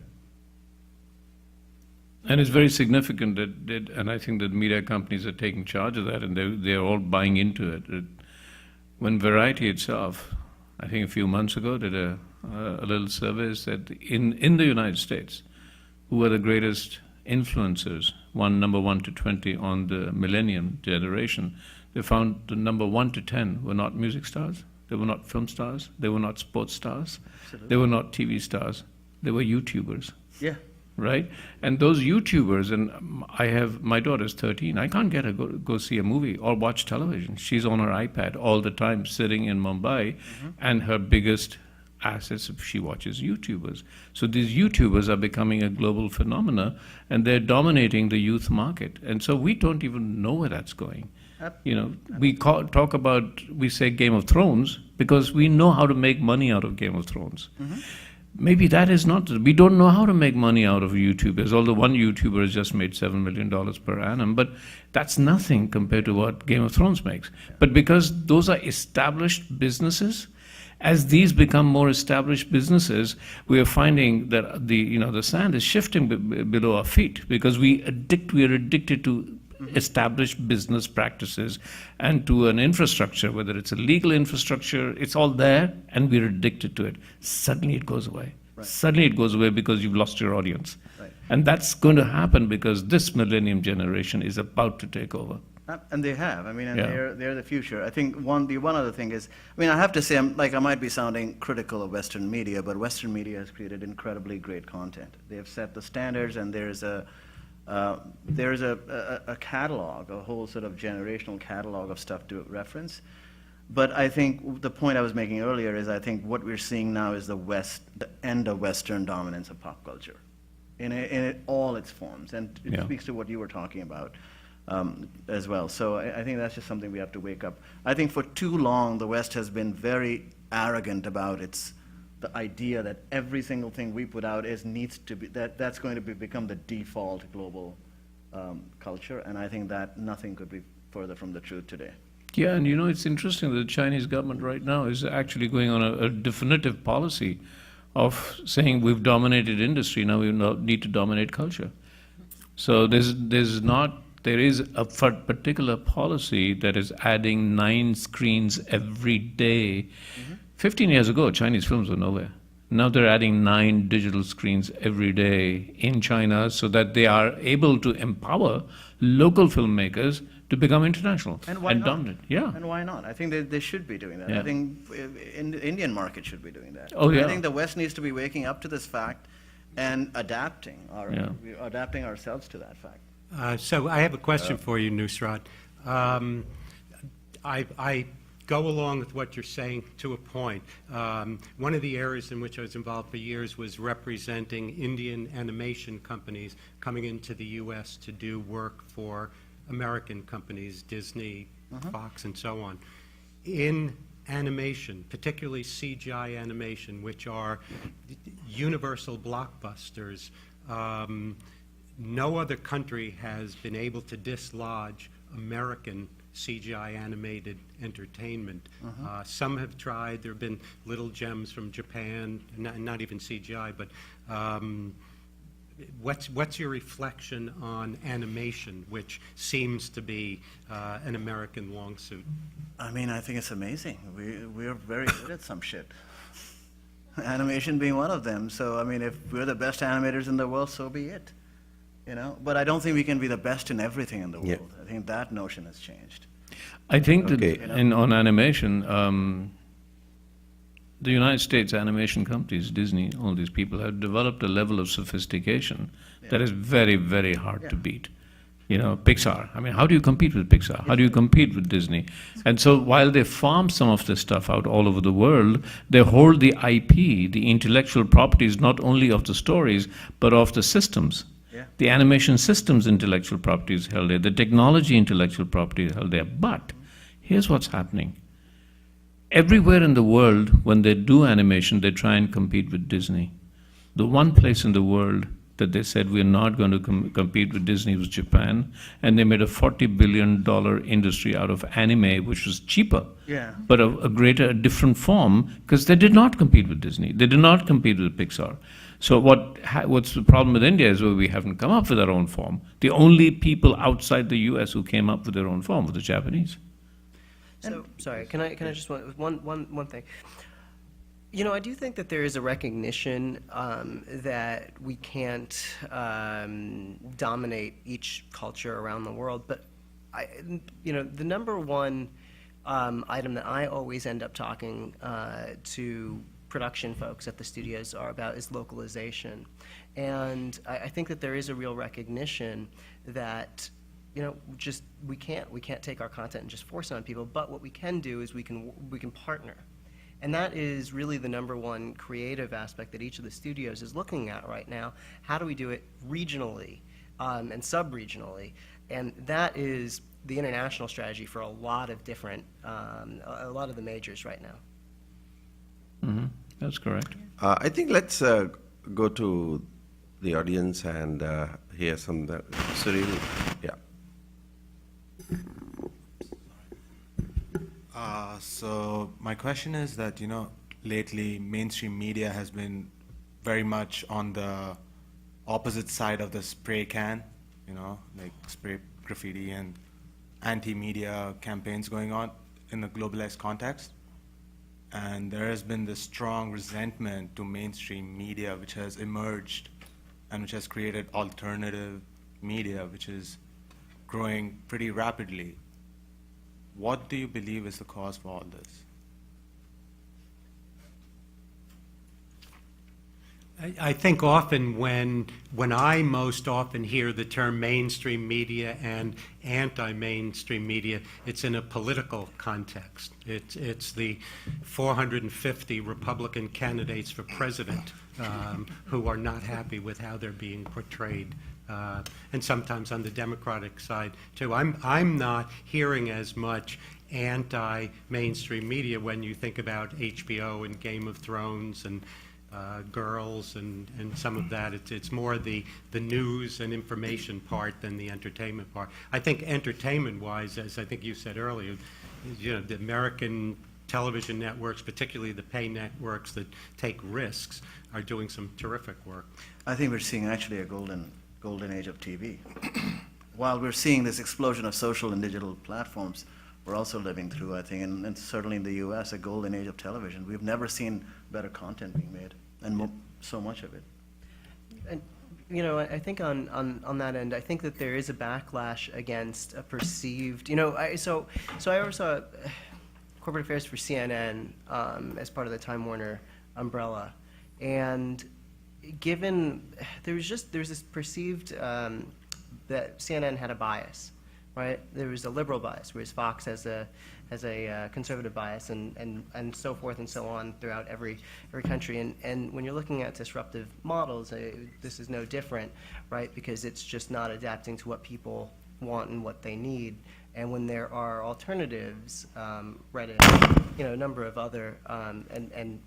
And it's very significant and I think that media companies are taking charge of that, and they're all buying into it. When Variety itself, I think a few months ago, did a little survey, said in the United States, who are the greatest influencers, number 1 to 20 on the millennium generation, they found the number 1 to 10 were not music stars, they were not film stars, they were not sports stars, they were not TV stars, they were YouTubers. Yeah. Right? And those YouTubers, and my daughter's 13, I can't get her go see a movie or watch television. She's on her iPad all the time sitting in Mumbai, and her biggest assets, she watches YouTubers. So these YouTubers are becoming a global phenomena, and they're dominating the youth market. And so we don't even know where that's going. We say Game of Thrones because we know how to make money out of Game of Thrones. Maybe that is not, we don't know how to make money out of YouTubers, although one YouTuber has just made $7 million per annum, but that's nothing compared to what Game of Thrones makes. But because those are established businesses, as these become more established businesses, we are finding that the sand is shifting below our feet, because we are addicted to established business practices and to an infrastructure, whether it's a legal infrastructure, it's all there, and we're addicted to it. Suddenly it goes away. Right. Suddenly it goes away because you've lost your audience. Right. And that's going to happen because this millennium generation is about to take over. And they have. I mean, and they're the future. I think the one other thing is, I mean, I have to say, I might be sounding critical of Western media, but Western media has created incredibly great content. They have set the standards, and there's a catalog, a whole sort of generational catalog of stuff to reference. But I think the point I was making earlier is I think what we're seeing now is the end of Western dominance of pop culture in all its forms. And it speaks to what you were talking about as well. So I think that's just something we have to wake up. I think for too long, the West has been very arrogant about the idea that every single thing we put out needs to be, that's going to become the default global culture, and I think that nothing could be further from the truth today. Yeah, and it's interesting that the Chinese government right now is actually going on a definitive policy of saying we've dominated industry, now we need to dominate culture. So there is a particular policy that is adding 9 screens every day. 15 years ago, Chinese films were nowhere. Now they're adding 9 digital screens every day in China so that they are able to empower local filmmakers to become international and dominant. Yeah. And why not? I think they should be doing that. Yeah. I think the Indian market should be doing that. Oh, yeah. I think the West needs to be waking up to this fact and adapting ourselves to that fact. So I have a question for you, Nusrat. I go along with what you're saying to a point. One of the areas in which I was involved for years was representing Indian animation companies coming into the U.S. to do work for American companies, Disney, Fox, and so on. In animation, particularly CGI animation, which are universal blockbusters, no other country has been able to dislodge American CGI animated entertainment. Some have tried. There have been little gems from Japan, not even CGI, but what's your reflection on animation, which seems to be an American long suit? I mean, I think it's amazing. We're very good at some shit. animation being one of them. So, I mean, if we're the best animators in the world, so be it. But I don't think we can be the best in everything in the world. Yeah. I think that notion has changed. I think Okay. that on animation, the United States animation companies, Disney, all these people have developed a level of sophistication that is very, very hard to beat. Pixar. I mean, how do you compete with Pixar? How do you compete with Disney? And so while they farm some of this stuff out all over the world, they hold the IP, the intellectual properties, not only of the stories, but of the systems. Yeah. The animation systems intellectual property is held there. The technology intellectual property is held there. But here's what's happening. Everywhere in the world, when they do animation, they try and compete with Disney. The one place in the world that they said we're not going to compete with Disney was Japan, and they made a $40 billion industry out of anime, which was cheaper, but a different form, because they did not compete with Disney. They did not compete with Pixar. So what's the problem with India is we haven't come up with our own form. The only people outside the U.S. who came up with their own form were the Japanese. So, sorry, can I just one thing? I do think that there is a recognition that we can't dominate each culture around the world, but the number one item that I always end up talking to production folks at the studios about is localization, and I think that there is a real recognition that we can't take our content and just force it on people, but what we can do is we can partner. And that is really the number one creative aspect that each of the studios is looking at right now. How do we do it regionally and sub-regionally? And that is the international strategy for a lot of different, a lot of the majors right now. Mm-hmm. That's correct. I think let's go to the audience and hear some. Cyril, yeah. So my question is that, lately mainstream media has been very much on the opposite side of the spray can, like spray graffiti and anti-media campaigns going on in a globalized context. And there has been this strong resentment to mainstream media which has emerged and which has created alternative media which is growing pretty rapidly. What do you believe is the cause for all this? I think often when I most often hear the term mainstream media and anti-mainstream media, it's in a political context. It's the 450 Republican candidates for president who are not happy with how they're being portrayed. And sometimes on the Democratic side too. I'm not hearing as much anti-mainstream media when you think about HBO and Game of Thrones and Girls and some of that. It's more the news and information part than the entertainment part. I think entertainment-wise, as I think you said earlier, the American television networks, particularly the pay networks that take risks, are doing some terrific work. I think we're seeing actually a golden age of TV. While we're seeing this explosion of social and digital platforms, we're also living through, I think, and certainly in the US, a golden age of television. We've never seen better content being made, and so much of it. And I think on that end, I think that there is a backlash against a perceived, so I oversaw corporate affairs for CNN as part of the Time Warner umbrella, and given there's this perceived that CNN had a bias, right? There was a liberal bias, whereas Fox has a conservative bias, and so forth and so on throughout every country. And when you're looking at disruptive models, this is no different, right? Because it's just not adapting to what people want and what they need. And when there are alternatives, Reddit, a number of other, and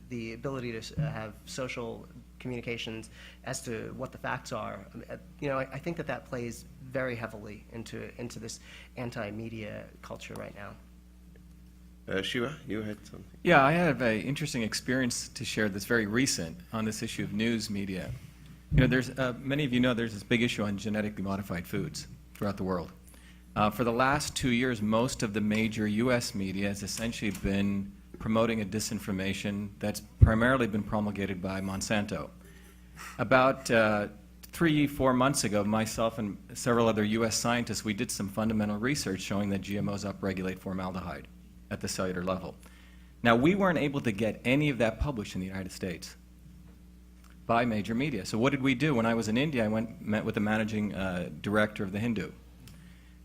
the ability to have social communications as to what the facts are, I think that plays very heavily into this anti-media culture right now. Shiva, you had something? Yeah, I have an interesting experience to share that's very recent on this issue of news media. There's many of you know there's this big issue on genetically modified foods throughout the world. For the last 2 years, most of the major U.S. media has essentially been promoting a disinformation that's primarily been promulgated by Monsanto. About 3-4 months ago, myself and several other U.S. scientists, we did some fundamental research showing that GMOs upregulate formaldehyde at the cellular level. Now, we weren't able to get any of that published in the United States by major media. So what did we do? When I was in India, I met with the managing director of the Hindu.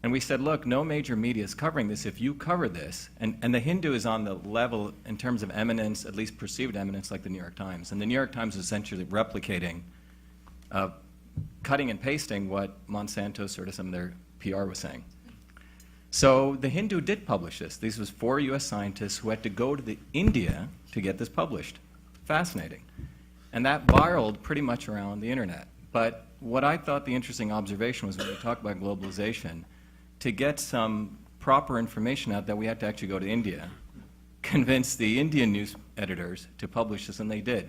And we said, look, no major media is covering this. If you cover this, and the Hindu is on the level in terms of eminence, at least perceived eminence, like the New York Times. And the New York Times is essentially replicating, cutting and pasting what Monsanto, sort of some of their PR was saying. So the Hindu did publish this. These was 4 U.S. scientists who had to go to India to get this published. Fascinating. And that viraled pretty much around the internet. But what I thought the interesting observation was when we talk about globalization, to get some proper information out, that we had to actually go to India, convince the Indian news editors to publish this, and they did.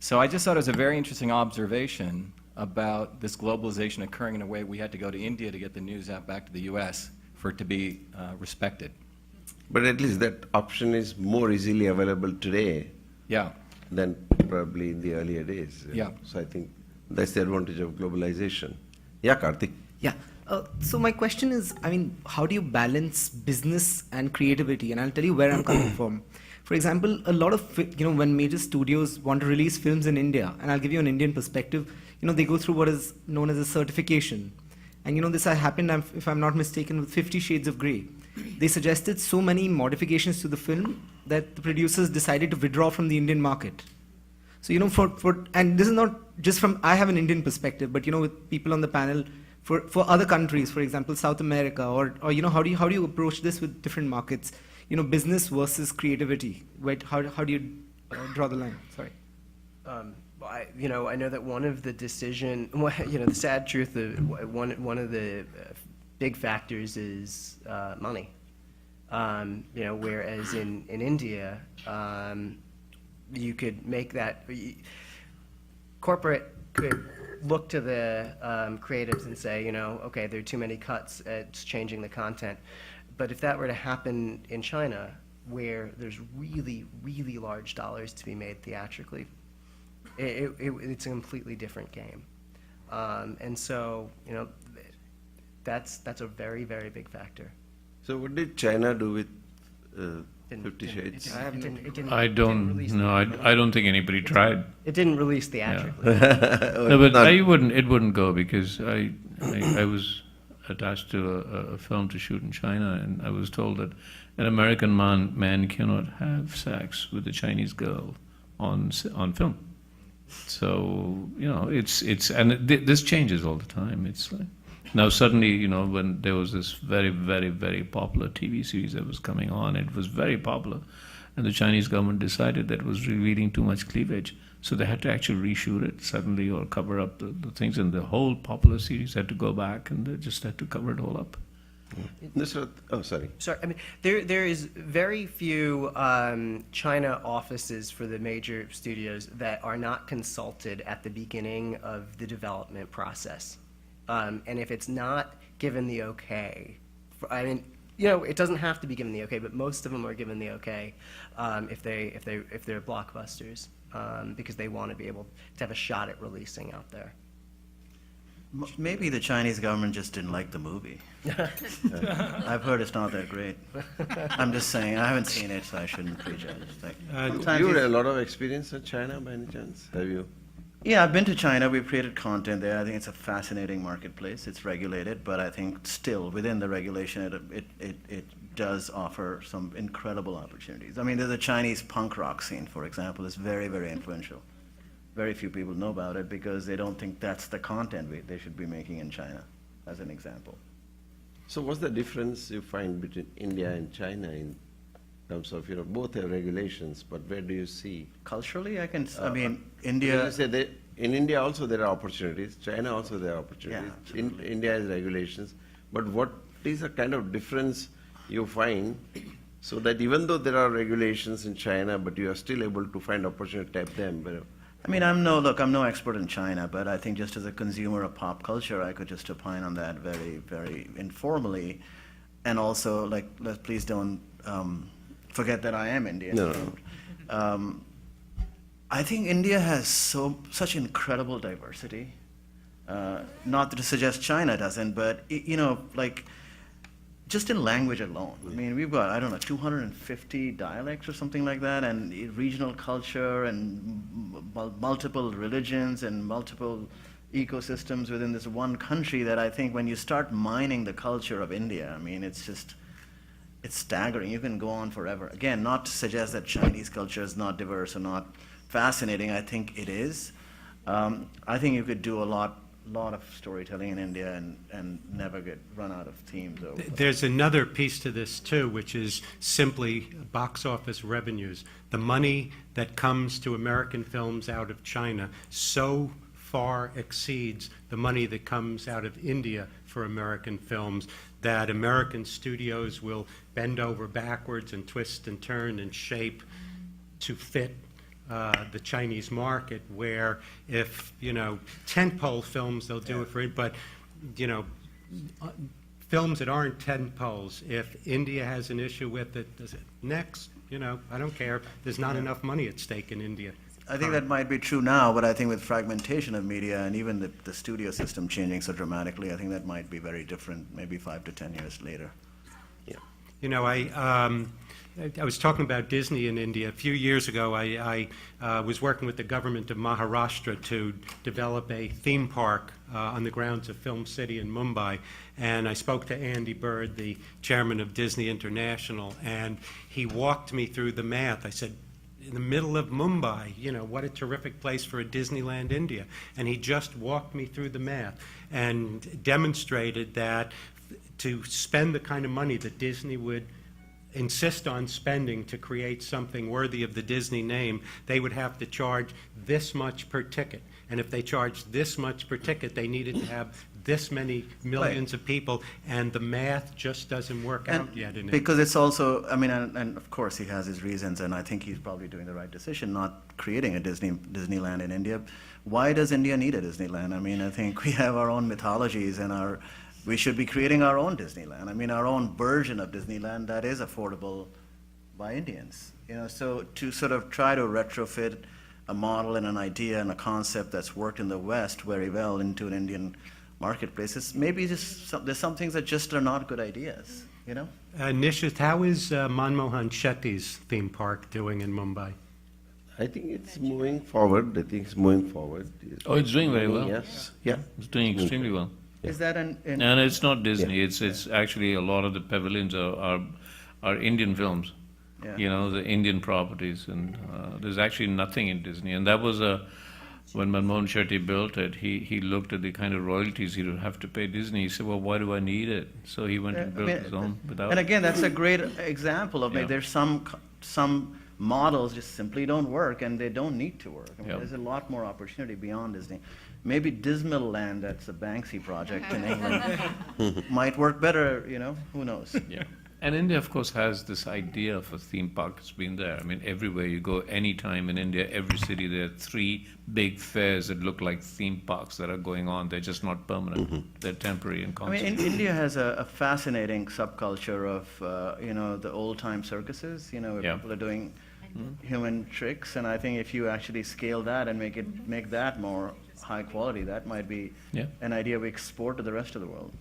So I just thought it was a very interesting observation about this globalization occurring in a way we had to go to India to get the news out back to the US for it to be respected. But at least that option is more easily available today Yeah. than probably in the earlier days. Yeah. So I think that's the advantage of globalization. Yeah, Karthik. Yeah. So my question is, I mean, how do you balance business and creativity? And I'll tell you where I'm coming from. For example, a lot of, when major studios want to release films in India, and I'll give you an Indian perspective, they go through what is known as a certification. And this happened, if I'm not mistaken, with 50 Shades of Grey. They suggested so many modifications to the film that the producers decided to withdraw from the Indian market. So, and this is not just from, I have an Indian perspective, but, with people on the panel, for other countries, for example, South America, or how do you approach this with different markets? Business versus creativity. How do you draw the line? Sorry. I know that one of the the sad truth of one of the big factors is money. Whereas in India, you could make that corporate could look to the creatives and say, okay, there are too many cuts, it's changing the content. But if that were to happen in China, where there's really, really large dollars to be made theatrically, it's a completely different game. And so, that's a very, very big factor. So what did China do with 50 Shades? I don't think anybody tried. It didn't release theatrically. No, but it wouldn't go, because I was attached to a film to shoot in China, and I was told that an American man cannot have sex with a Chinese girl on film. So this changes all the time. It's like, now suddenly, when there was this very, very, very popular TV series that was coming on, it was very popular, and the Chinese government decided that it was revealing too much cleavage, so they had to actually reshoot it suddenly, or cover up the things, and the whole popular series had to go back, and they just had to cover it all up. Sorry. Sorry, I mean, there is very few China offices for the major studios that are not consulted at the beginning of the development process. And if it's not given the okay, it doesn't have to be given the okay, but most of them are given the okay if they're blockbusters, because they want to be able to have a shot at releasing out there. Maybe the Chinese government just didn't like the movie. I've heard it's not that great. I'm just saying, I haven't seen it, so I shouldn't prejudge. You had a lot of experience in China by any chance? Have you? Yeah, I've been to China. We've created content there. I think it's a fascinating marketplace. It's regulated, but I think still within the regulation, it does offer some incredible opportunities. I mean, there's a Chinese punk rock scene, for example. It's very, very influential. Very few people know about it because they don't think that's the content they should be making in China, as an example. So what's the difference you find between India and China in terms of, both have regulations, but where do you see? Culturally, India... You say that in India also there are opportunities, China also there are opportunities. Yeah, India has regulations, but what is the kind of difference you find so that even though there are regulations in China, but you are still able to find opportunity to tap them? I'm no expert in China, but I think just as a consumer of pop culture, I could just opine on that very, very informally. And also, please don't forget that I am Indian. No, no. I think India has such incredible diversity. Not to suggest China doesn't, but like just in language alone. I mean, we've got, I don't know, 250 dialects or something like that, and regional culture and multiple religions and multiple ecosystems within this one country that I think when you start mining the culture of India, I mean, it's staggering. You can go on forever. Again, not to suggest that Chinese culture is not diverse or not fascinating. I think it is. I think you could do a lot of storytelling in India and never get run out of themes. There's another piece to this too, which is simply box office revenues. The money that comes to American films out of China so far exceeds the money that comes out of India for American films that American studios will bend over backwards and twist and turn and shape to fit the Chinese market, where if, tentpole films, they'll do it for it, but, films that aren't tentpoles, if India has an issue with it, next, I don't care. There's not enough money at stake in India. I think that might be true now, but I think with fragmentation of media and even the studio system changing so dramatically, I think that might be very different, maybe 5 to 10 years later. Yeah. I was talking about Disney in India. A few years ago, I was working with the government of Maharashtra to develop a theme park on the grounds of Film City in Mumbai. And I spoke to Andy Bird, the chairman of Disney International, and he walked me through the math. I said, in the middle of Mumbai, what a terrific place for a Disneyland India. And he just walked me through the math and demonstrated that to spend the kind of money that Disney would insist on spending to create something worthy of the Disney name, they would have to charge this much per ticket. And if they charged this much per ticket, they needed to have this many millions of people, and the math just doesn't work out yet in it. Because it's also, I mean, and of course he has his reasons, and I think he's probably doing the right decision, not creating a Disneyland in India. Why does India need a Disneyland? I mean, I think we have our own mythologies and we should be creating our own Disneyland. I mean, our own version of Disneyland that is affordable by Indians. So to sort of try to retrofit a model and an idea and a concept that's worked in the West very well into an Indian marketplace, maybe there's some things that just are not good ideas, Nishith, how is Manmohan Shetty's theme park doing in Mumbai? I think it's moving forward. Oh, it's doing very well. Yes. Yeah. It's doing extremely well. Is that And it's not Disney. Yeah. It's actually a lot of the pavilions are Indian films. Yeah. The Indian properties, and there's actually nothing in Disney. And that was when Manmohan Shetty built it, he looked at the kind of royalties he would have to pay Disney. He said, well, why do I need it? So he went and built his own without. And again, that's a great example of there's some models just simply don't work, and they don't need to work. I mean, there's a lot more opportunity beyond Disney. Maybe Dismal Land, that's a Banksy project in England, might work better, who knows? Yeah. And India, of course, has this idea of a theme park. It's been there. I mean, everywhere you go, anytime in India, every city, there are 3 big fairs that look like theme parks that are going on. They're just not permanent. Mm-hmm. They're temporary and constant. I mean, India has a fascinating subculture of, the old-time circuses, where people are doing human tricks. And I think if you actually scale that and make that more high quality, that might be an idea we export to the rest of the world.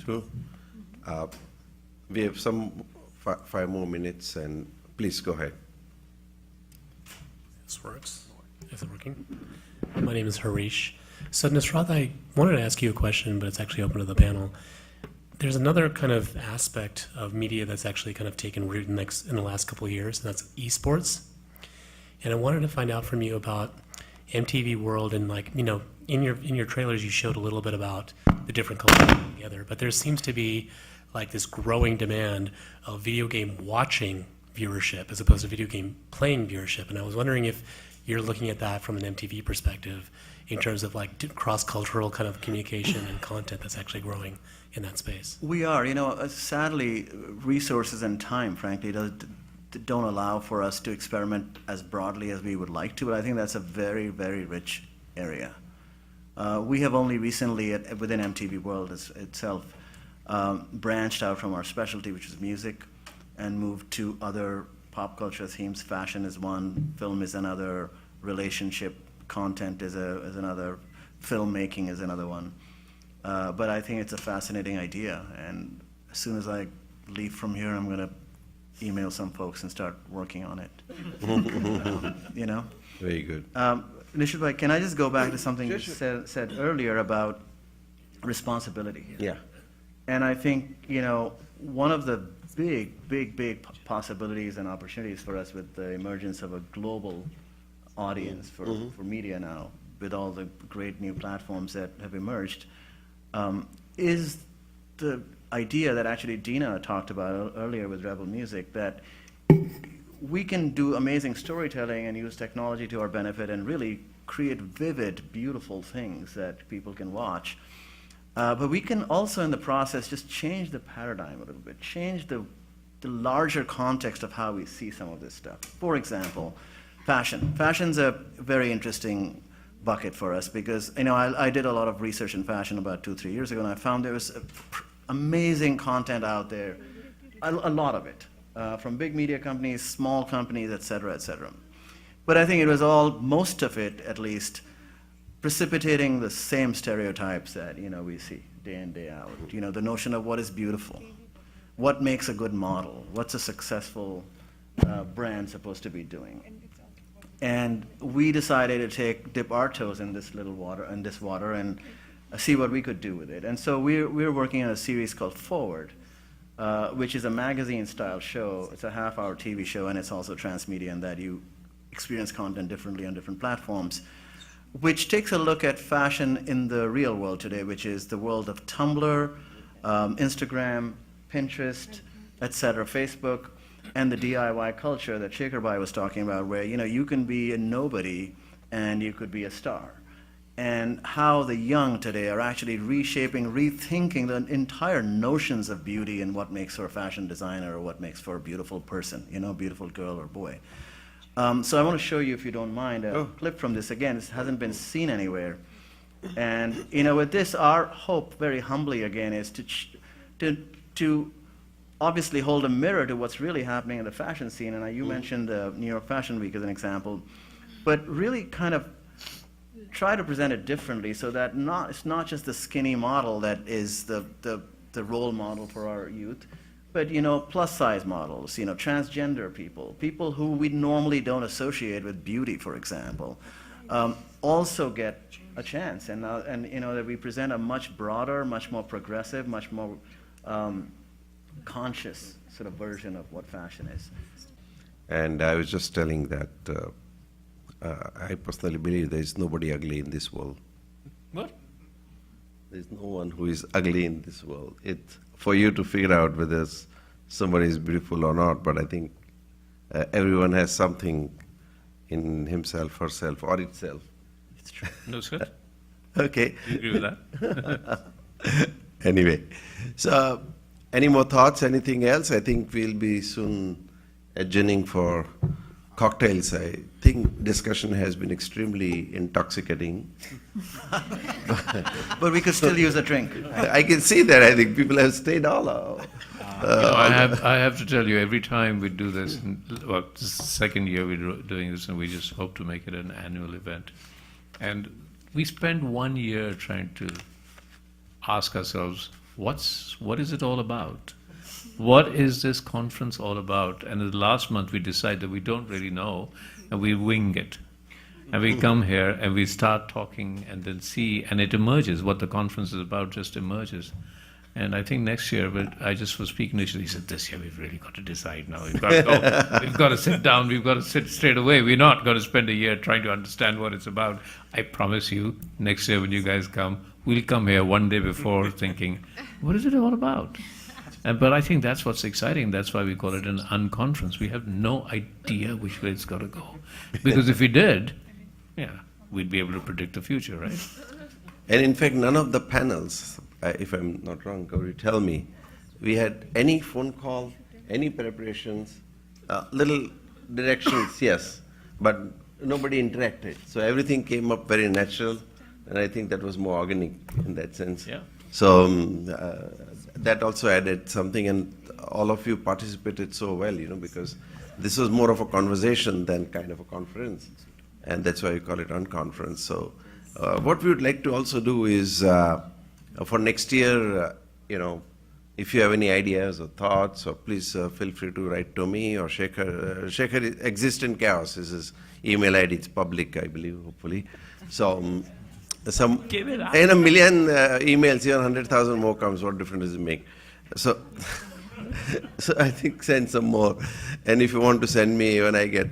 True. We have some 5 more minutes, and please go ahead. This works. Is it working? My name is Harish. So, Nishrath, I wanted to ask you a question, but it's actually open to the panel. There's another kind of aspect of media that's actually kind of taken root in the last couple of years, and that's esports. And I wanted to find out from you about MTV World, and in your trailers you showed a little bit about the different cultures coming together, but there seems to be this growing demand of video game watching viewership as opposed to video game playing viewership. And I was wondering if you're looking at that from an MTV perspective in terms of cross-cultural kind of communication and content that's actually growing in that space. We are. Sadly, resources and time, frankly, don't allow for us to experiment as broadly as we would like to, but I think that's a very, very rich area. We have only recently, within MTV World itself, branched out from our specialty, which is music, and move to other pop culture themes. Fashion is one, film is another, relationship content is another, filmmaking is another one. But I think it's a fascinating idea, and as soon as I leave from here, I'm going to email some folks and start working on it. You know? Very good. Nishith bhai, can I just go back to something Sure, you sure. said earlier about responsibility? Yeah. And I think, you know, one of the big possibilities and opportunities for us with the emergence of a global audience for media now, with all the great new platforms that have emerged, is the idea that actually Dina talked about earlier with Rebel Music, that we can do amazing storytelling and use technology to our benefit and really create vivid, beautiful things that people can watch. But we can also, in the process, just change the paradigm a little bit, change the larger context of how we see some of this stuff. For example, fashion. Fashion's a very interesting bucket for us because, you know, I did a lot of research in fashion about 2-3 years ago, and I found there was amazing content out there, a lot of it, from big media companies, small companies, et cetera, et cetera. But I think it was all, most of it at least, precipitating the same stereotypes that, you know, we see day in, day out. You know, the notion of what is beautiful, what makes a good model, what's a successful brand supposed to be doing. And we decided to dip our toes in this water, and see what we could do with it. And so we're working on a series called Forward, which is a magazine-style show. It's a half-hour TV show, and it's also transmedia in that you experience content differently on different platforms, which takes a look at fashion in the real world today, which is the world of Tumblr, Instagram, Pinterest, et cetera, Facebook, and the DIY culture that Shekhar Bhai was talking about, where, you know, you can be a nobody and you could be a star. And how the young today are actually reshaping, rethinking the entire notions of beauty and what makes for a fashion designer or what makes for a beautiful person, you know, beautiful girl or boy. So I want to show you, if you don't mind, a clip from this. Again, this hasn't been seen anywhere. And, you know, with this, our hope, very humbly again, is to obviously hold a mirror to what's really happening in the fashion scene. And you mentioned the New York Fashion Week as an example, but really kind of try to present it differently so that it's not just the skinny model that is the role model for our youth, but, you know, plus-size models, you know, transgender people who we normally don't associate with beauty, for example, also get a chance. And you know, that we present a much broader, much more progressive, much more conscious sort of version of what fashion is. And I was just telling that I personally believe there is nobody ugly in this world. What? There's no one who is ugly in this world. For you to figure out whether somebody is beautiful or not, but I think everyone has something in himself, herself, or itself. It's true. No, sir. Okay. Do you agree with that? Anyway, so any more thoughts, anything else? I think we'll be soon adjourning for cocktails. I think discussion has been extremely intoxicating. But we could still use a drink. I can see that. I think people have stayed all out. I have to tell you, every time we do this, well, this is the second year we're doing this, and we just hope to make it an annual event. And we spend 1 year trying to ask ourselves, what is it all about? What is this conference all about? And in the last month we decide that we don't really know, and we wing it. And we come here and we start talking and then see, and it emerges. What the conference is about just emerges. And I think next year, I just was speaking to he said, this year we've really got to decide now. We've got to go. We've got to sit down. We've got to sit straight away. We're not going to spend a year trying to understand what it's about. I promise you, next year when you guys come, we'll come here one day before thinking, what is it all about? But I think that's what's exciting. That's why we call it an unconference. We have no idea which way it's got to go. Because if we did, we'd be able to predict the future, right? And in fact, none of the panels, if I'm not wrong, Gauri, tell me, we had any phone call, any preparations, little directions, yes, but nobody interacted. So everything came up very natural, and I think that was more organic in that sense. Yeah. So that also added something, and all of you participated so well, because this was more of a conversation than kind of a conference, and that's why we call it unconference. So what we would like to also do is, for next year, if you have any ideas or thoughts, or please feel free to write to me or Shekhar. Shekhar exists in chaos. This is email ID. It's public, I believe, hopefully. So in a million emails, 100,000 more comes. What difference does it make? So, so I think send some more. And if you want to send me when I get,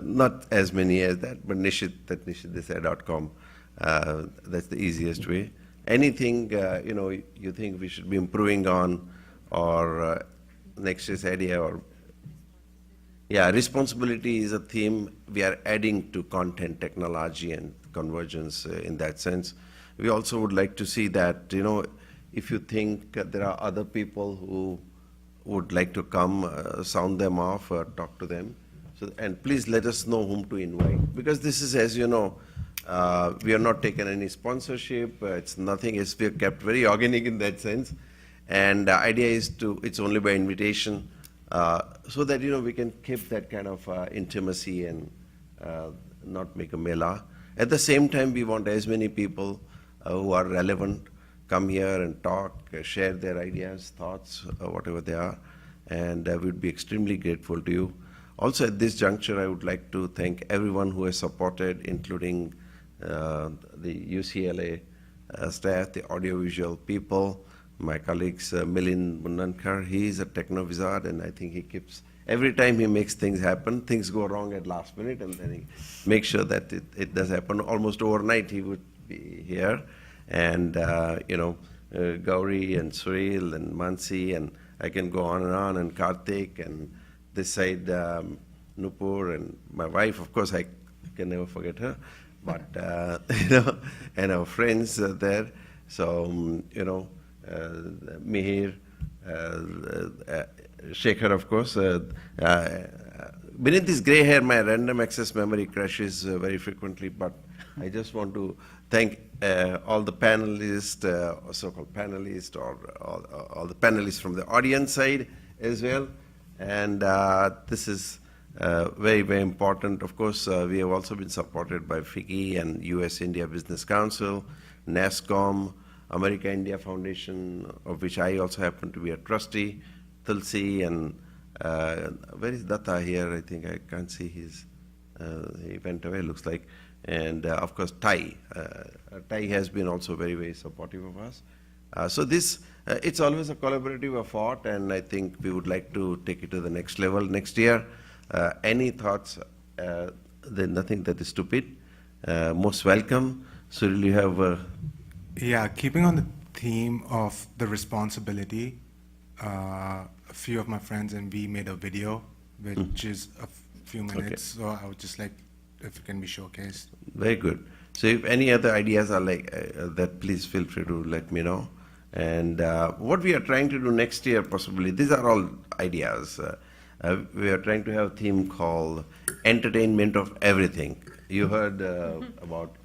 not as many as that, but nishith@nishithdesai.com. That's the easiest way. Anything you think we should be improving on, or next year's idea, or responsibility is a theme we are adding to content technology and convergence in that sense. We also would like to see that if you think there are other people who would like to come, sound them off, talk to them. So, and please let us know whom to invite, because this is, as you know, we have not taken any sponsorship. It's nothing. We are kept very organic in that sense. And the idea is it's only by invitation, so that, we can keep that kind of intimacy and not make a mela. At the same time, we want as many people who are relevant come here and talk, share their ideas, thoughts, whatever they are. And we'd be extremely grateful to you. Also, at this juncture, I would like to thank everyone who has supported, including the UCLA staff, the audiovisual people, my colleagues, Milind Mundankar. He is a techno wizard, and I think he keeps, every time he makes things happen, things go wrong at last minute, and then he makes sure that it does happen. Almost overnight, he would be here. And, Gauri and Suril and Mansi, and I can go on, and Karthik, and this side, Nupur, and my wife, of course, I can never forget her. But, and our friends there. So, Mihir, Shekhar, of course. Beneath this gray hair, my random access memory crashes very frequently, but I just want to thank all the panelists, so-called panelists, or all the panelists from the audience side as well. And this is very, very important. Of course, we have also been supported by FICCI and US-India Business Council, NASCOM, America-India Foundation, of which I also happen to be a trustee, Tulsi, and where is Datta here? I think I can't see his, he went away, looks like. And of course, Tai. Tai has been also very, very supportive of us. So this, it's always a collaborative effort, and I think we would like to take it to the next level next year. Any thoughts? There's nothing that is stupid. Most welcome. Suril, you have... Yeah, keeping on the theme of the responsibility, a few of my friends and we made a video, which is a few minutes, so I would just like if it can be showcased. Very good. So if any other ideas are like that, please feel free to let me know. And what we are trying to do next year, possibly, these are all ideas. We are trying to have a theme called Entertainment of Everything. You heard about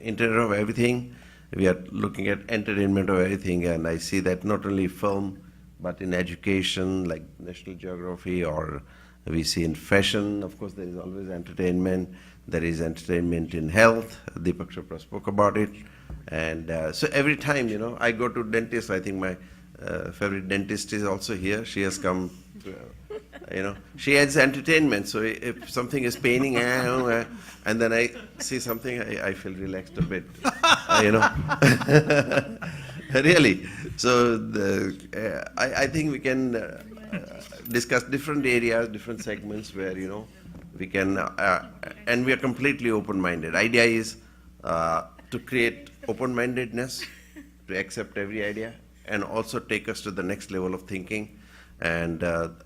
Internet of Everything. We are looking at entertainment of everything, and I see that not only film, but in education, like National Geography, or we see in fashion. Of course, there is always entertainment. There is entertainment in health. Deepak Chopra spoke about it. And so every time, I go to dentist, I think my favorite dentist is also here. She has come to, she adds entertainment. So if something is paining, and then I see something, I feel relaxed a bit, Really. So I think we can discuss different areas, different segments where, we can, and we are completely open-minded. Idea is to create open-mindedness, to accept every idea, and also take us to the next level of thinking. And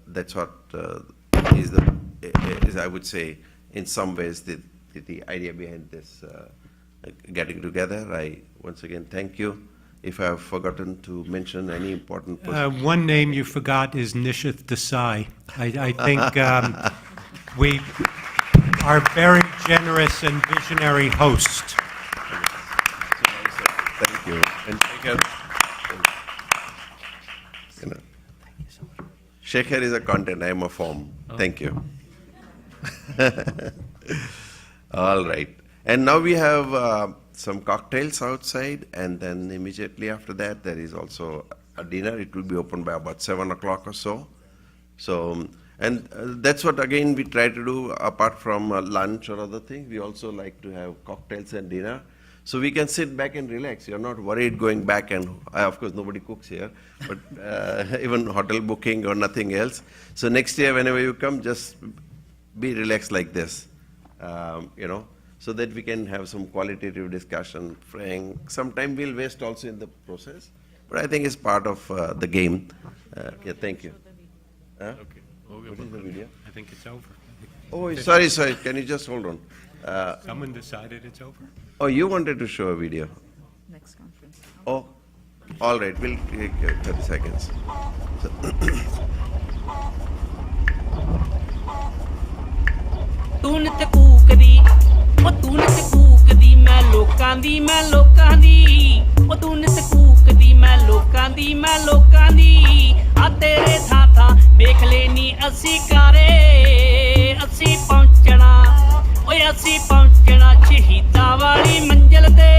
that's what is, I would say, in some ways, the idea behind this getting together. I once again thank you. If I have forgotten to mention any important person. One name you forgot is Nishith Desai. I think we are very generous and visionary host. Thank you. And Shekhar is a content, I am a form. Thank you. All right. And now we have some cocktails outside, and then immediately after that, there is also a dinner. It will be open by about 7 o'clock or so. So, and that's what, again, we try to do, apart from lunch or other things. We also like to have cocktails and dinner. So we can sit back and relax. You're not worried going back, and of course nobody cooks here, but even hotel booking or nothing else. So next year, whenever you come, just be relaxed like this, you know, so that we can have some qualitative discussion, frank. Some time we'll waste also in the process, but I think it's part of the game. Yeah, thank you. Huh? Okay. What is the video? I think it's over. Oh, sorry, can you just hold on? Someone decided it's over. Oh, you wanted to show a video? Next conference. Oh, all right, we'll take 30 seconds. So ਤੂੰ ਨਿਤ ਕੂਕਦੀ ਉਹ ਤੂੰ ਨਿਤ ਕੂਕਦੀ ਮੈਂ ਲੋਕਾਂ ਦੀ ਉਹ ਤੂੰ ਨਿਤ ਕੂਕਦੀ ਮੈਂ ਲੋਕਾਂ ਦੀ ਆ ਤੇਰੇ ਥਾਂ ਵੇਖ ਲੈਨੀ ਅਸੀਂ ਕਾਰੇ ਅਸੀਂ ਪਹੁੰਚਣਾ ਓਏ ਅਸੀਂ ਪਹੁੰਚਣਾ ਸ਼ਹੀਦਾਂ ਵਾਲੀ ਮੰਜ਼ਿਲ ਤੇ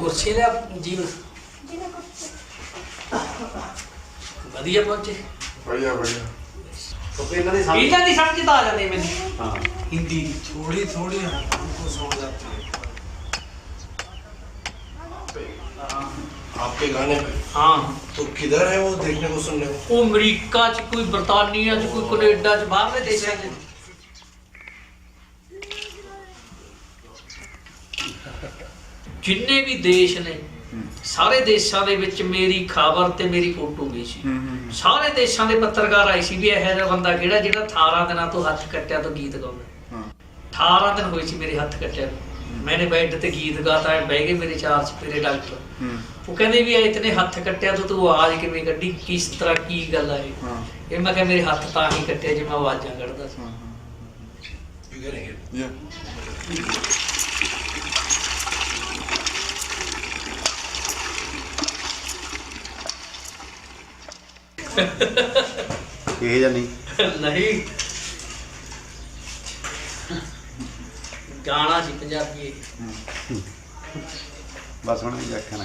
ਕੁਰਸੀ ਲਿਆ ਜੀ ਵਧੀਆ ਪਹੁੰਚੇ बढ़िया तो ਇਹਨਾਂ ਦੀ ਸਮਝ ਤਾਂ ਆ ਜਾਂਦੀ ਮੈਨੂੰ हाँ हिंदी थोड़ी थोड़ी हमको समझ आती है आपके गाने पे हाँ तो किधर है वो देखने को सुनने को ਉਹ ਅਮਰੀਕਾ ਚ ਕੋਈ ਬਰਤਾਨੀਆ ਚ ਕੋਈ ਕੈਨੇਡਾ ਚ ਬਾਹਰਲੇ ਦੇਸ਼ਾਂ ਚ ਜਿੰਨੇ ਵੀ ਦੇਸ਼ ਨੇ ਸਾਰੇ ਦੇਸ਼ਾਂ ਦੇ ਵਿੱਚ ਮੇਰੀ ਖਬਰ ਤੇ ਮੇਰੀ ਫੋਟੋ ਗਈ ਸੀ ਸਾਰੇ ਦੇਸ਼ਾਂ ਦੇ ਪੱਤਰਕਾਰ ਆਏ ਸੀ ਵੀ ਇਹੋ ਜਿਹਾ ਬੰਦਾ ਕਿਹੜਾ ਜਿਹੜਾ 18 ਦਿਨਾਂ ਤੋਂ ਹੱਥ ਕੱਟਿਆ ਤੋਂ ਗੀਤ ਗਾਉਂਦਾ 18 ਦਿਨ ਹੋਏ ਸੀ ਮੇਰੇ ਹੱਥ ਕੱਟਿਆ ਮੈਨੇ ਬੈੱਡ ਤੇ ਗੀਤ ਗਾਤਾ ਬਹਿ ਗਏ ਮੇਰੇ ਚਾਰ ਚਪੇਰੇ ਡਾਕਟਰ ਉਹ ਕਹਿੰਦੇ ਵੀ ਇਤਨੇ ਹੱਥ ਕੱਟਿਆ ਤੋਂ ਤੂੰ ਆਵਾਜ਼ ਕਿਵੇਂ ਕੱਢੀ ਕਿਸ ਤਰ੍ਹਾਂ ਕੀ ਗੱਲ ਆ ਇਹ ਮੈਂ ਕਿਹਾ ਮੇਰੇ ਹੱਥ ਤਾਂ ਹੀ ਕੱਟਿਆ ਜੇ ਮੈਂ ਆਵਾਜ਼ਾਂ ਕੱਢਦਾ ਸੀ ਇਹ ਜਾਂ ਨਹੀਂ ਗਾਣਾ ਸੀ ਪੰਜਾਬੀ ਬਸ ਹੁਣ ਵੀ ਆਖਣਾ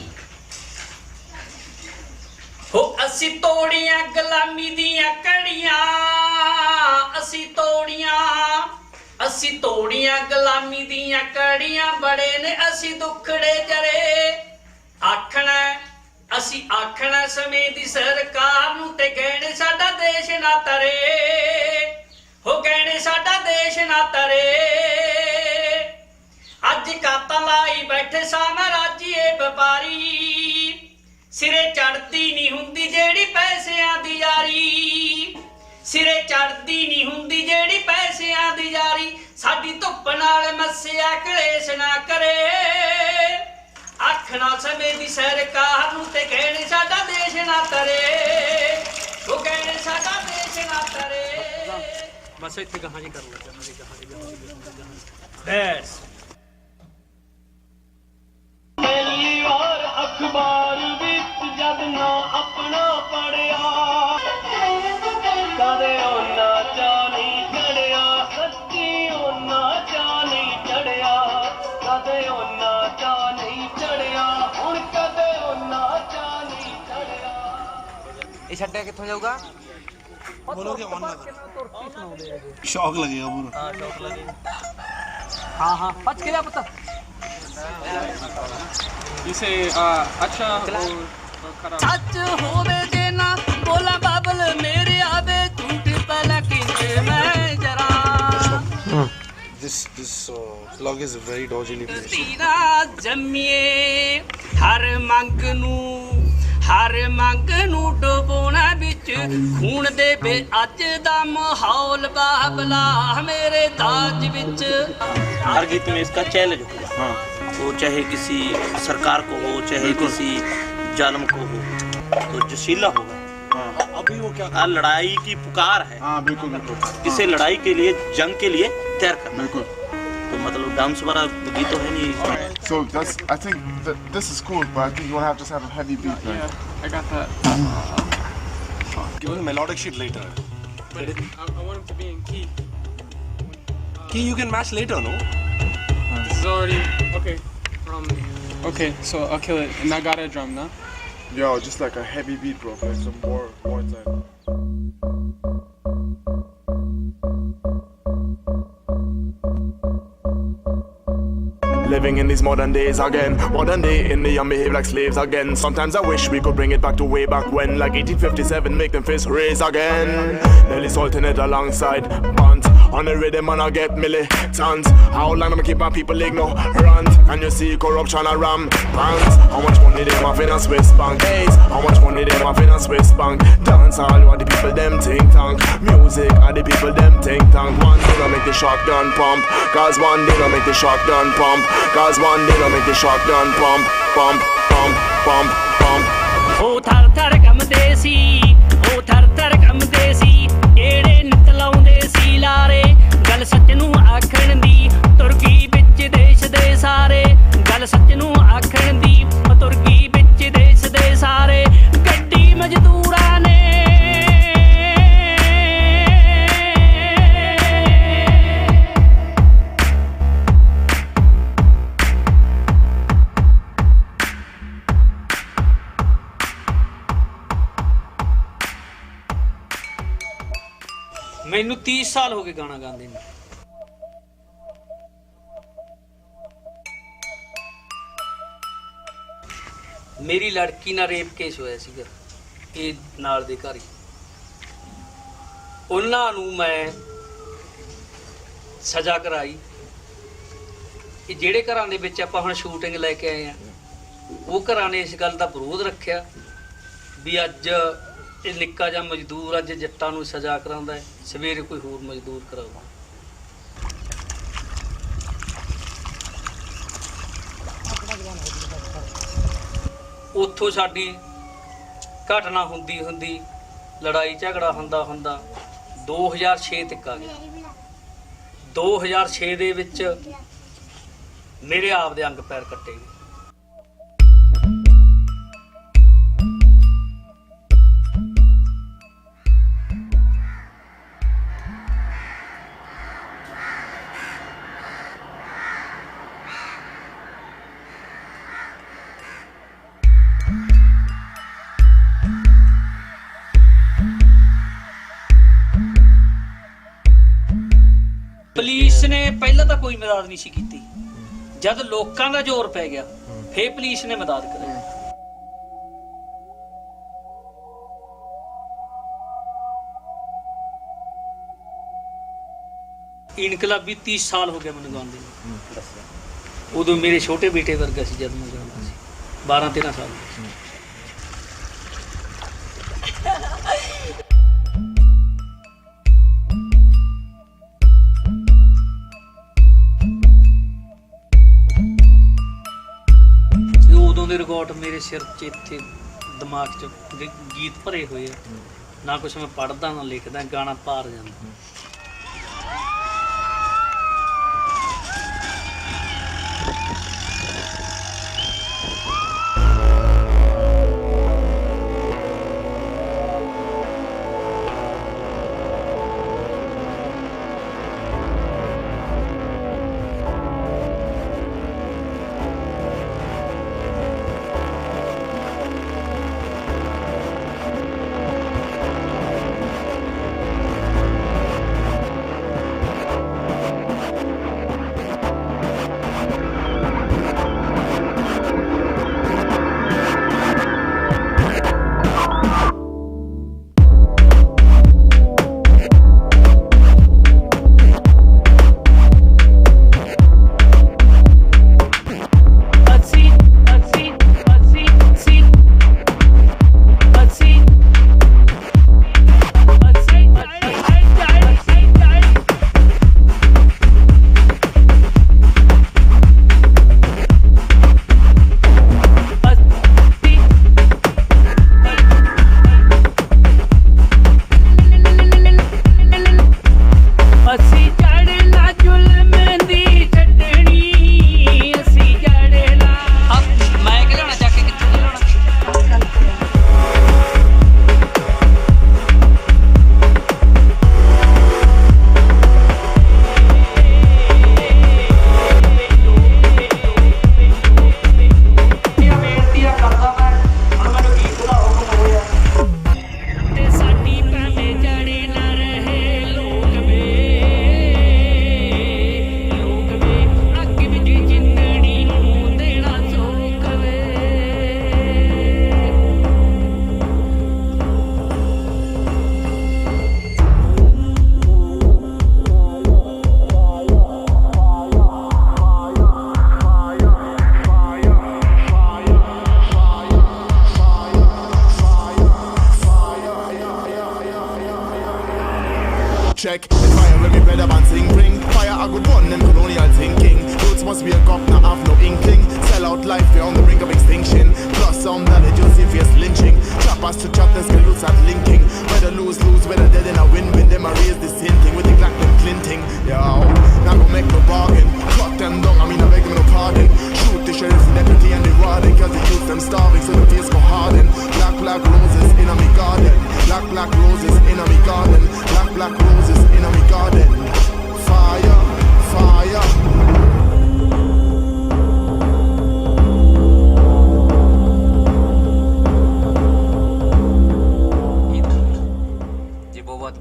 ਹੋ ਅਸੀਂ ਤੋੜੀਆਂ ਗੁਲਾਮੀ ਦੀਆਂ ਕੜੀਆਂ ਅਸੀਂ ਤੋੜੀਆਂ ਗੁਲਾਮੀ ਦੀਆਂ ਕੜੀਆਂ ਬੜੇ ਨੇ ਅਸੀਂ ਦੁੱਖੜੇ ਜਰੇ ਆਖਣਾ ਸਮੇਂ ਦੀ ਸਰਕਾਰ ਨੂੰ ਤੇ ਗਹਿਣੇ ਸਾਡਾ ਦੇਸ਼ ਨਾ ਤਰੇ ਹੋ ਗਹਿਣੇ ਸਾਡਾ ਦੇਸ਼ ਨਾ ਤਰੇ ਅੱਜ ਕਾਤਾਂ ਲਾਈ ਬੈਠੇ ਸਾਮਰਾਜੀਏ ਵਪਾਰੀ ਸਿਰੇ ਚੜਦੀ ਨਹੀਂ ਹੁੰਦੀ ਜਿਹੜੀ ਪੈਸਿਆਂ ਦੀ ਯਾਰੀ ਸਿਰੇ ਚੜਦੀ ਨਹੀਂ ਹੁੰਦੀ ਜਿਹੜੀ ਪੈਸਿਆਂ ਦੀ ਯਾਰੀ ਸਾਡੀ ਧੁੱਪ ਨਾਲ ਮੱਸਿਆ ਕਲੇਸ਼ ਨਾ ਕਰੇ ਆਖਣਾ ਸਮੇਂ ਦੀ ਸਰਕਾਰ ਨੂੰ ਤੇ ਕਹਿਣੇ ਸਾਡਾ ਦੇਸ਼ ਨਾ ਤਰੇ ਉਹ ਕਹਿਣੇ ਸਾਡਾ ਦੇਸ਼ ਨਾ ਤਰੇ ਬਸ ਇੱਥੇ ਕਹਾਂ ਜੀ ਕਰ ਲਓ ਬਸ ਪਹਿਲੀ ਵਾਰ ਅਖਬਾਰ ਵਿੱਚ ਜਦ ਨਾ ਆਪਣਾ ਪੜਿਆ ਕਦੇ ਉਹਨਾਂ ਚਾ ਨਹੀਂ ਚੜਿਆ ਸੱਚੀ ਉਹਨਾਂ ਚਾ ਨਹੀਂ ਚੜਿਆ ਕਦੇ ਉਹਨਾਂ ਚਾ ਨਹੀਂ ਚੜਿਆ ਹੁਣ ਕਦੇ ਉਹਨਾਂ ਚਾ ਨਹੀਂ ਚੜਿਆ ਇਹ ਛੱਡਿਆ ਕਿੱਥੋਂ ਜਾਊਗਾ बोलोगे शौक लगेगा पूरा हाँ शौक लगेगा हाँ बच गया पता जिसे अच्छा और खराब सच होवे जे ना बोला this vlog is very dodgily placed. ਤੀਰਾ ਜੰਮੀਏ ਹਰ ਮੰਗ ਨੂੰ ਡੁਬੋਣਾ ਵਿੱਚ ਖੂਨ ਦੇ ਵੇ ਅੱਜ ਦਾ ਮਾਹੌਲ ਬਾਬਲਾ ਮੇਰੇ ਦਾਜ ਵਿੱਚ हर गीत में इसका चैलेंज होगा, हाँ, वो चाहे किसी सरकार को हो, चाहे किसी जालिम को हो, तो जोशीला होगा। हाँ, अभी वो क्या लड़ाई की पुकार है। हाँ, बिल्कुल बिल्कुल। इसे लड़ाई के लिए, जंग के लिए तैयार करना। बिल्कुल। तो मतलब डांस वाला गीत तो है नहीं। So that's, I think this is cool, but I think you want to just have a heavy beat. Right? Yeah, I got that. Give us a melodic sheet later. But I want it to be in key. Key you can match later, no? This is already okay. Okay, so I'll kill it, and I got a drum now. Yo, just like a heavy beat, bro. Like some more time. Living in these modern days again. Modern day Indian behave like slaves again. Sometimes I wish we could bring it back to way back when. Like 1857, make them face raise again. Nelly salting it alongside buns. On the rhythm and I get militants. How long I'ma keep my people ignorant? And you see corruption and rampant. How much money they have in a Swiss bank? Days. How much money they have in a Swiss bank? Dance all what the people them think tank. Music and the people them think tank. One day I make the shotgun pump. Cause one day I make the shotgun pump. Cause one day I make the shotgun pump. Pump, pump, pump, pump. Oh, thar thar kamde si. Oh, thar thar kamde si. Kiਹੜੇ ਨਿਤ ਲਾਉਂਦੇ ਸੀ ਲਾਰੇ ਗੱਲ ਸੱਚ ਨੂੰ ਆਖਣ ਦੀ ਤੁਰਕੀ ਵਿੱਚ ਦੇਸ਼ ਦੇ ਸਾਰੇ ਗੱਲ ਸੱਚ ਨੂੰ ਆਖਣ ਦੀ ਤੁਰਕੀ ਵਿੱਚ ਦੇਸ਼ ਦੇ ਸਾਰੇ ਗੱਡੀ ਮਜ਼ਦੂਰਾਂ ਨੇ ਮੈਨੂੰ 30 ਸਾਲ ਹੋ ਗਏ ਗਾਣਾ ਗਾਉਂਦੇ ਨੂੰ ਮੇਰੀ ਲੜਕੀ ਨਾਲ ਰੇਪ ਕੇਸ ਹੋਇਆ ਸੀਗਾ ਇਹ ਨਾਲ ਦੇ ਘਰ ਹੀ ਉਹਨਾਂ ਨੂੰ ਮੈਂ ਸਜ਼ਾ ਕਰਾਈ ਕਿ ਜਿਹੜੇ ਘਰਾਂ ਦੇ ਵਿੱਚ ਆਪਾਂ ਹੁਣ ਸ਼ੂਟਿੰਗ ਲੈ ਕੇ ਆਏ ਆ ਉਹ ਘਰਾਂ ਨੇ ਇਸ ਗੱਲ ਦਾ ਵਿਰੋਧ ਰੱਖਿਆ ਵੀ ਅੱਜ ਇਹ ਨਿੱਕਾ ਜਿਹਾ ਮਜ਼ਦੂਰ ਅੱਜ ਜੱਟਾਂ ਨੂੰ ਸਜ਼ਾ ਕਰਾਉਂਦਾ ਹੈ ਸਵੇਰੇ ਕੋਈ ਹੋਰ ਮਜ਼ਦੂਰ ਕਰਾਊਗਾ ਉੱਥੋਂ ਸਾਡੀ ਘਟਨਾ ਹੁੰਦੀ ਲੜਾਈ ਝਗੜਾ ਹੁੰਦਾ 2006 ਤੱਕ ਆ ਗਿਆ 2006 ਦੇ ਵਿੱਚ ਮੇਰੇ ਆਪ ਦੇ ਅੰਗ ਪੈਰ ਕੱਟੇ ਗਏ ਪੁਲਿਸ ਨੇ ਪਹਿਲਾਂ ਤਾਂ ਕੋਈ ਮਦਦ ਨਹੀਂ ਸੀ ਕੀਤੀ ਜਦ ਲੋਕਾਂ ਦਾ ਜ਼ੋਰ ਪੈ ਗਿਆ ਫੇਰ ਪੁਲਿਸ ਨੇ ਮਦਦ ਕਰੀ ਇਨਕਲਾਬੀ 30 ਸਾਲ ਹੋ ਗਏ ਮੈਨੂੰ ਗਾਉਂਦੇ ਨੂੰ ਉਦੋਂ ਮੇਰੇ ਛੋਟੇ ਬੇਟੇ ਵਰਗਾ ਸੀ ਜਦ ਮੈਂ ਗਾਉਂਦਾ ਸੀ 12-13 ਸਾਲ ਦੇ ਰਿਕਾਰਡ ਮੇਰੇ ਸਿਰ 'ਚ ਇੱਥੇ ਦਿਮਾਗ 'ਚ ਗੀਤ ਭਰੇ ਹੋਏ ਆ ਨਾ ਕੁਛ ਮੈਂ ਪੜ੍ਹਦਾ ਨਾ ਲਿਖਦਾ ਗਾਣਾ ਪਾਰ ਜਾਂਦਾ life, we're on the brink of extinction. Plus some knowledge, you'll see fierce lynching. Choppers to chop, there's gonna start linking. Whether lose, whether dead in a win. Them I raise this sin thing with the Glock them clinting. Yo, not gonna make no bargain. Cut them down, I beg them no pardon. Shoot the sheriff, the deputy and the warden. Cause the youth them starving, so the face go harden. Black roses in a me garden. Black roses in a me garden. Black roses in a me garden. Fire, fire.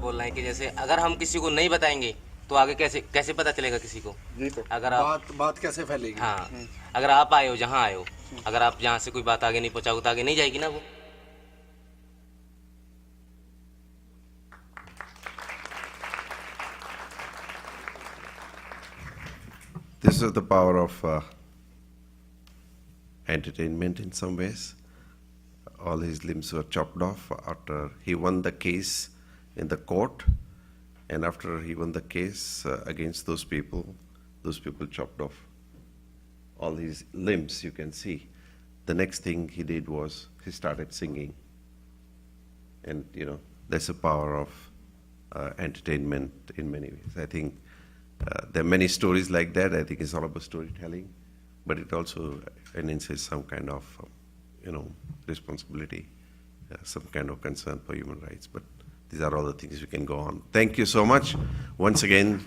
बोल रहे हैं कि जैसे अगर हम किसी को नहीं बताएंगे तो आगे कैसे पता चलेगा किसी को? जी तो अगर आप बात कैसे फैलेगी? हाँ, अगर आप आए हो जहाँ आए हो, अगर आप जहाँ से कोई बात आगे नहीं पहुँचाओगे तो आगे नहीं जाएगी ना वो। This is the power of entertainment in some ways. All his limbs were chopped off after he won the case in the court, and after he won the case against those people chopped off all his limbs, you can see. The next thing he did was he started singing. And that's the power of entertainment in many ways. I think there are many stories like that. I think it's all about storytelling, but it also enhances some kind of responsibility, some kind of concern for human rights. But these are all the things we can go on. Thank you so much once again.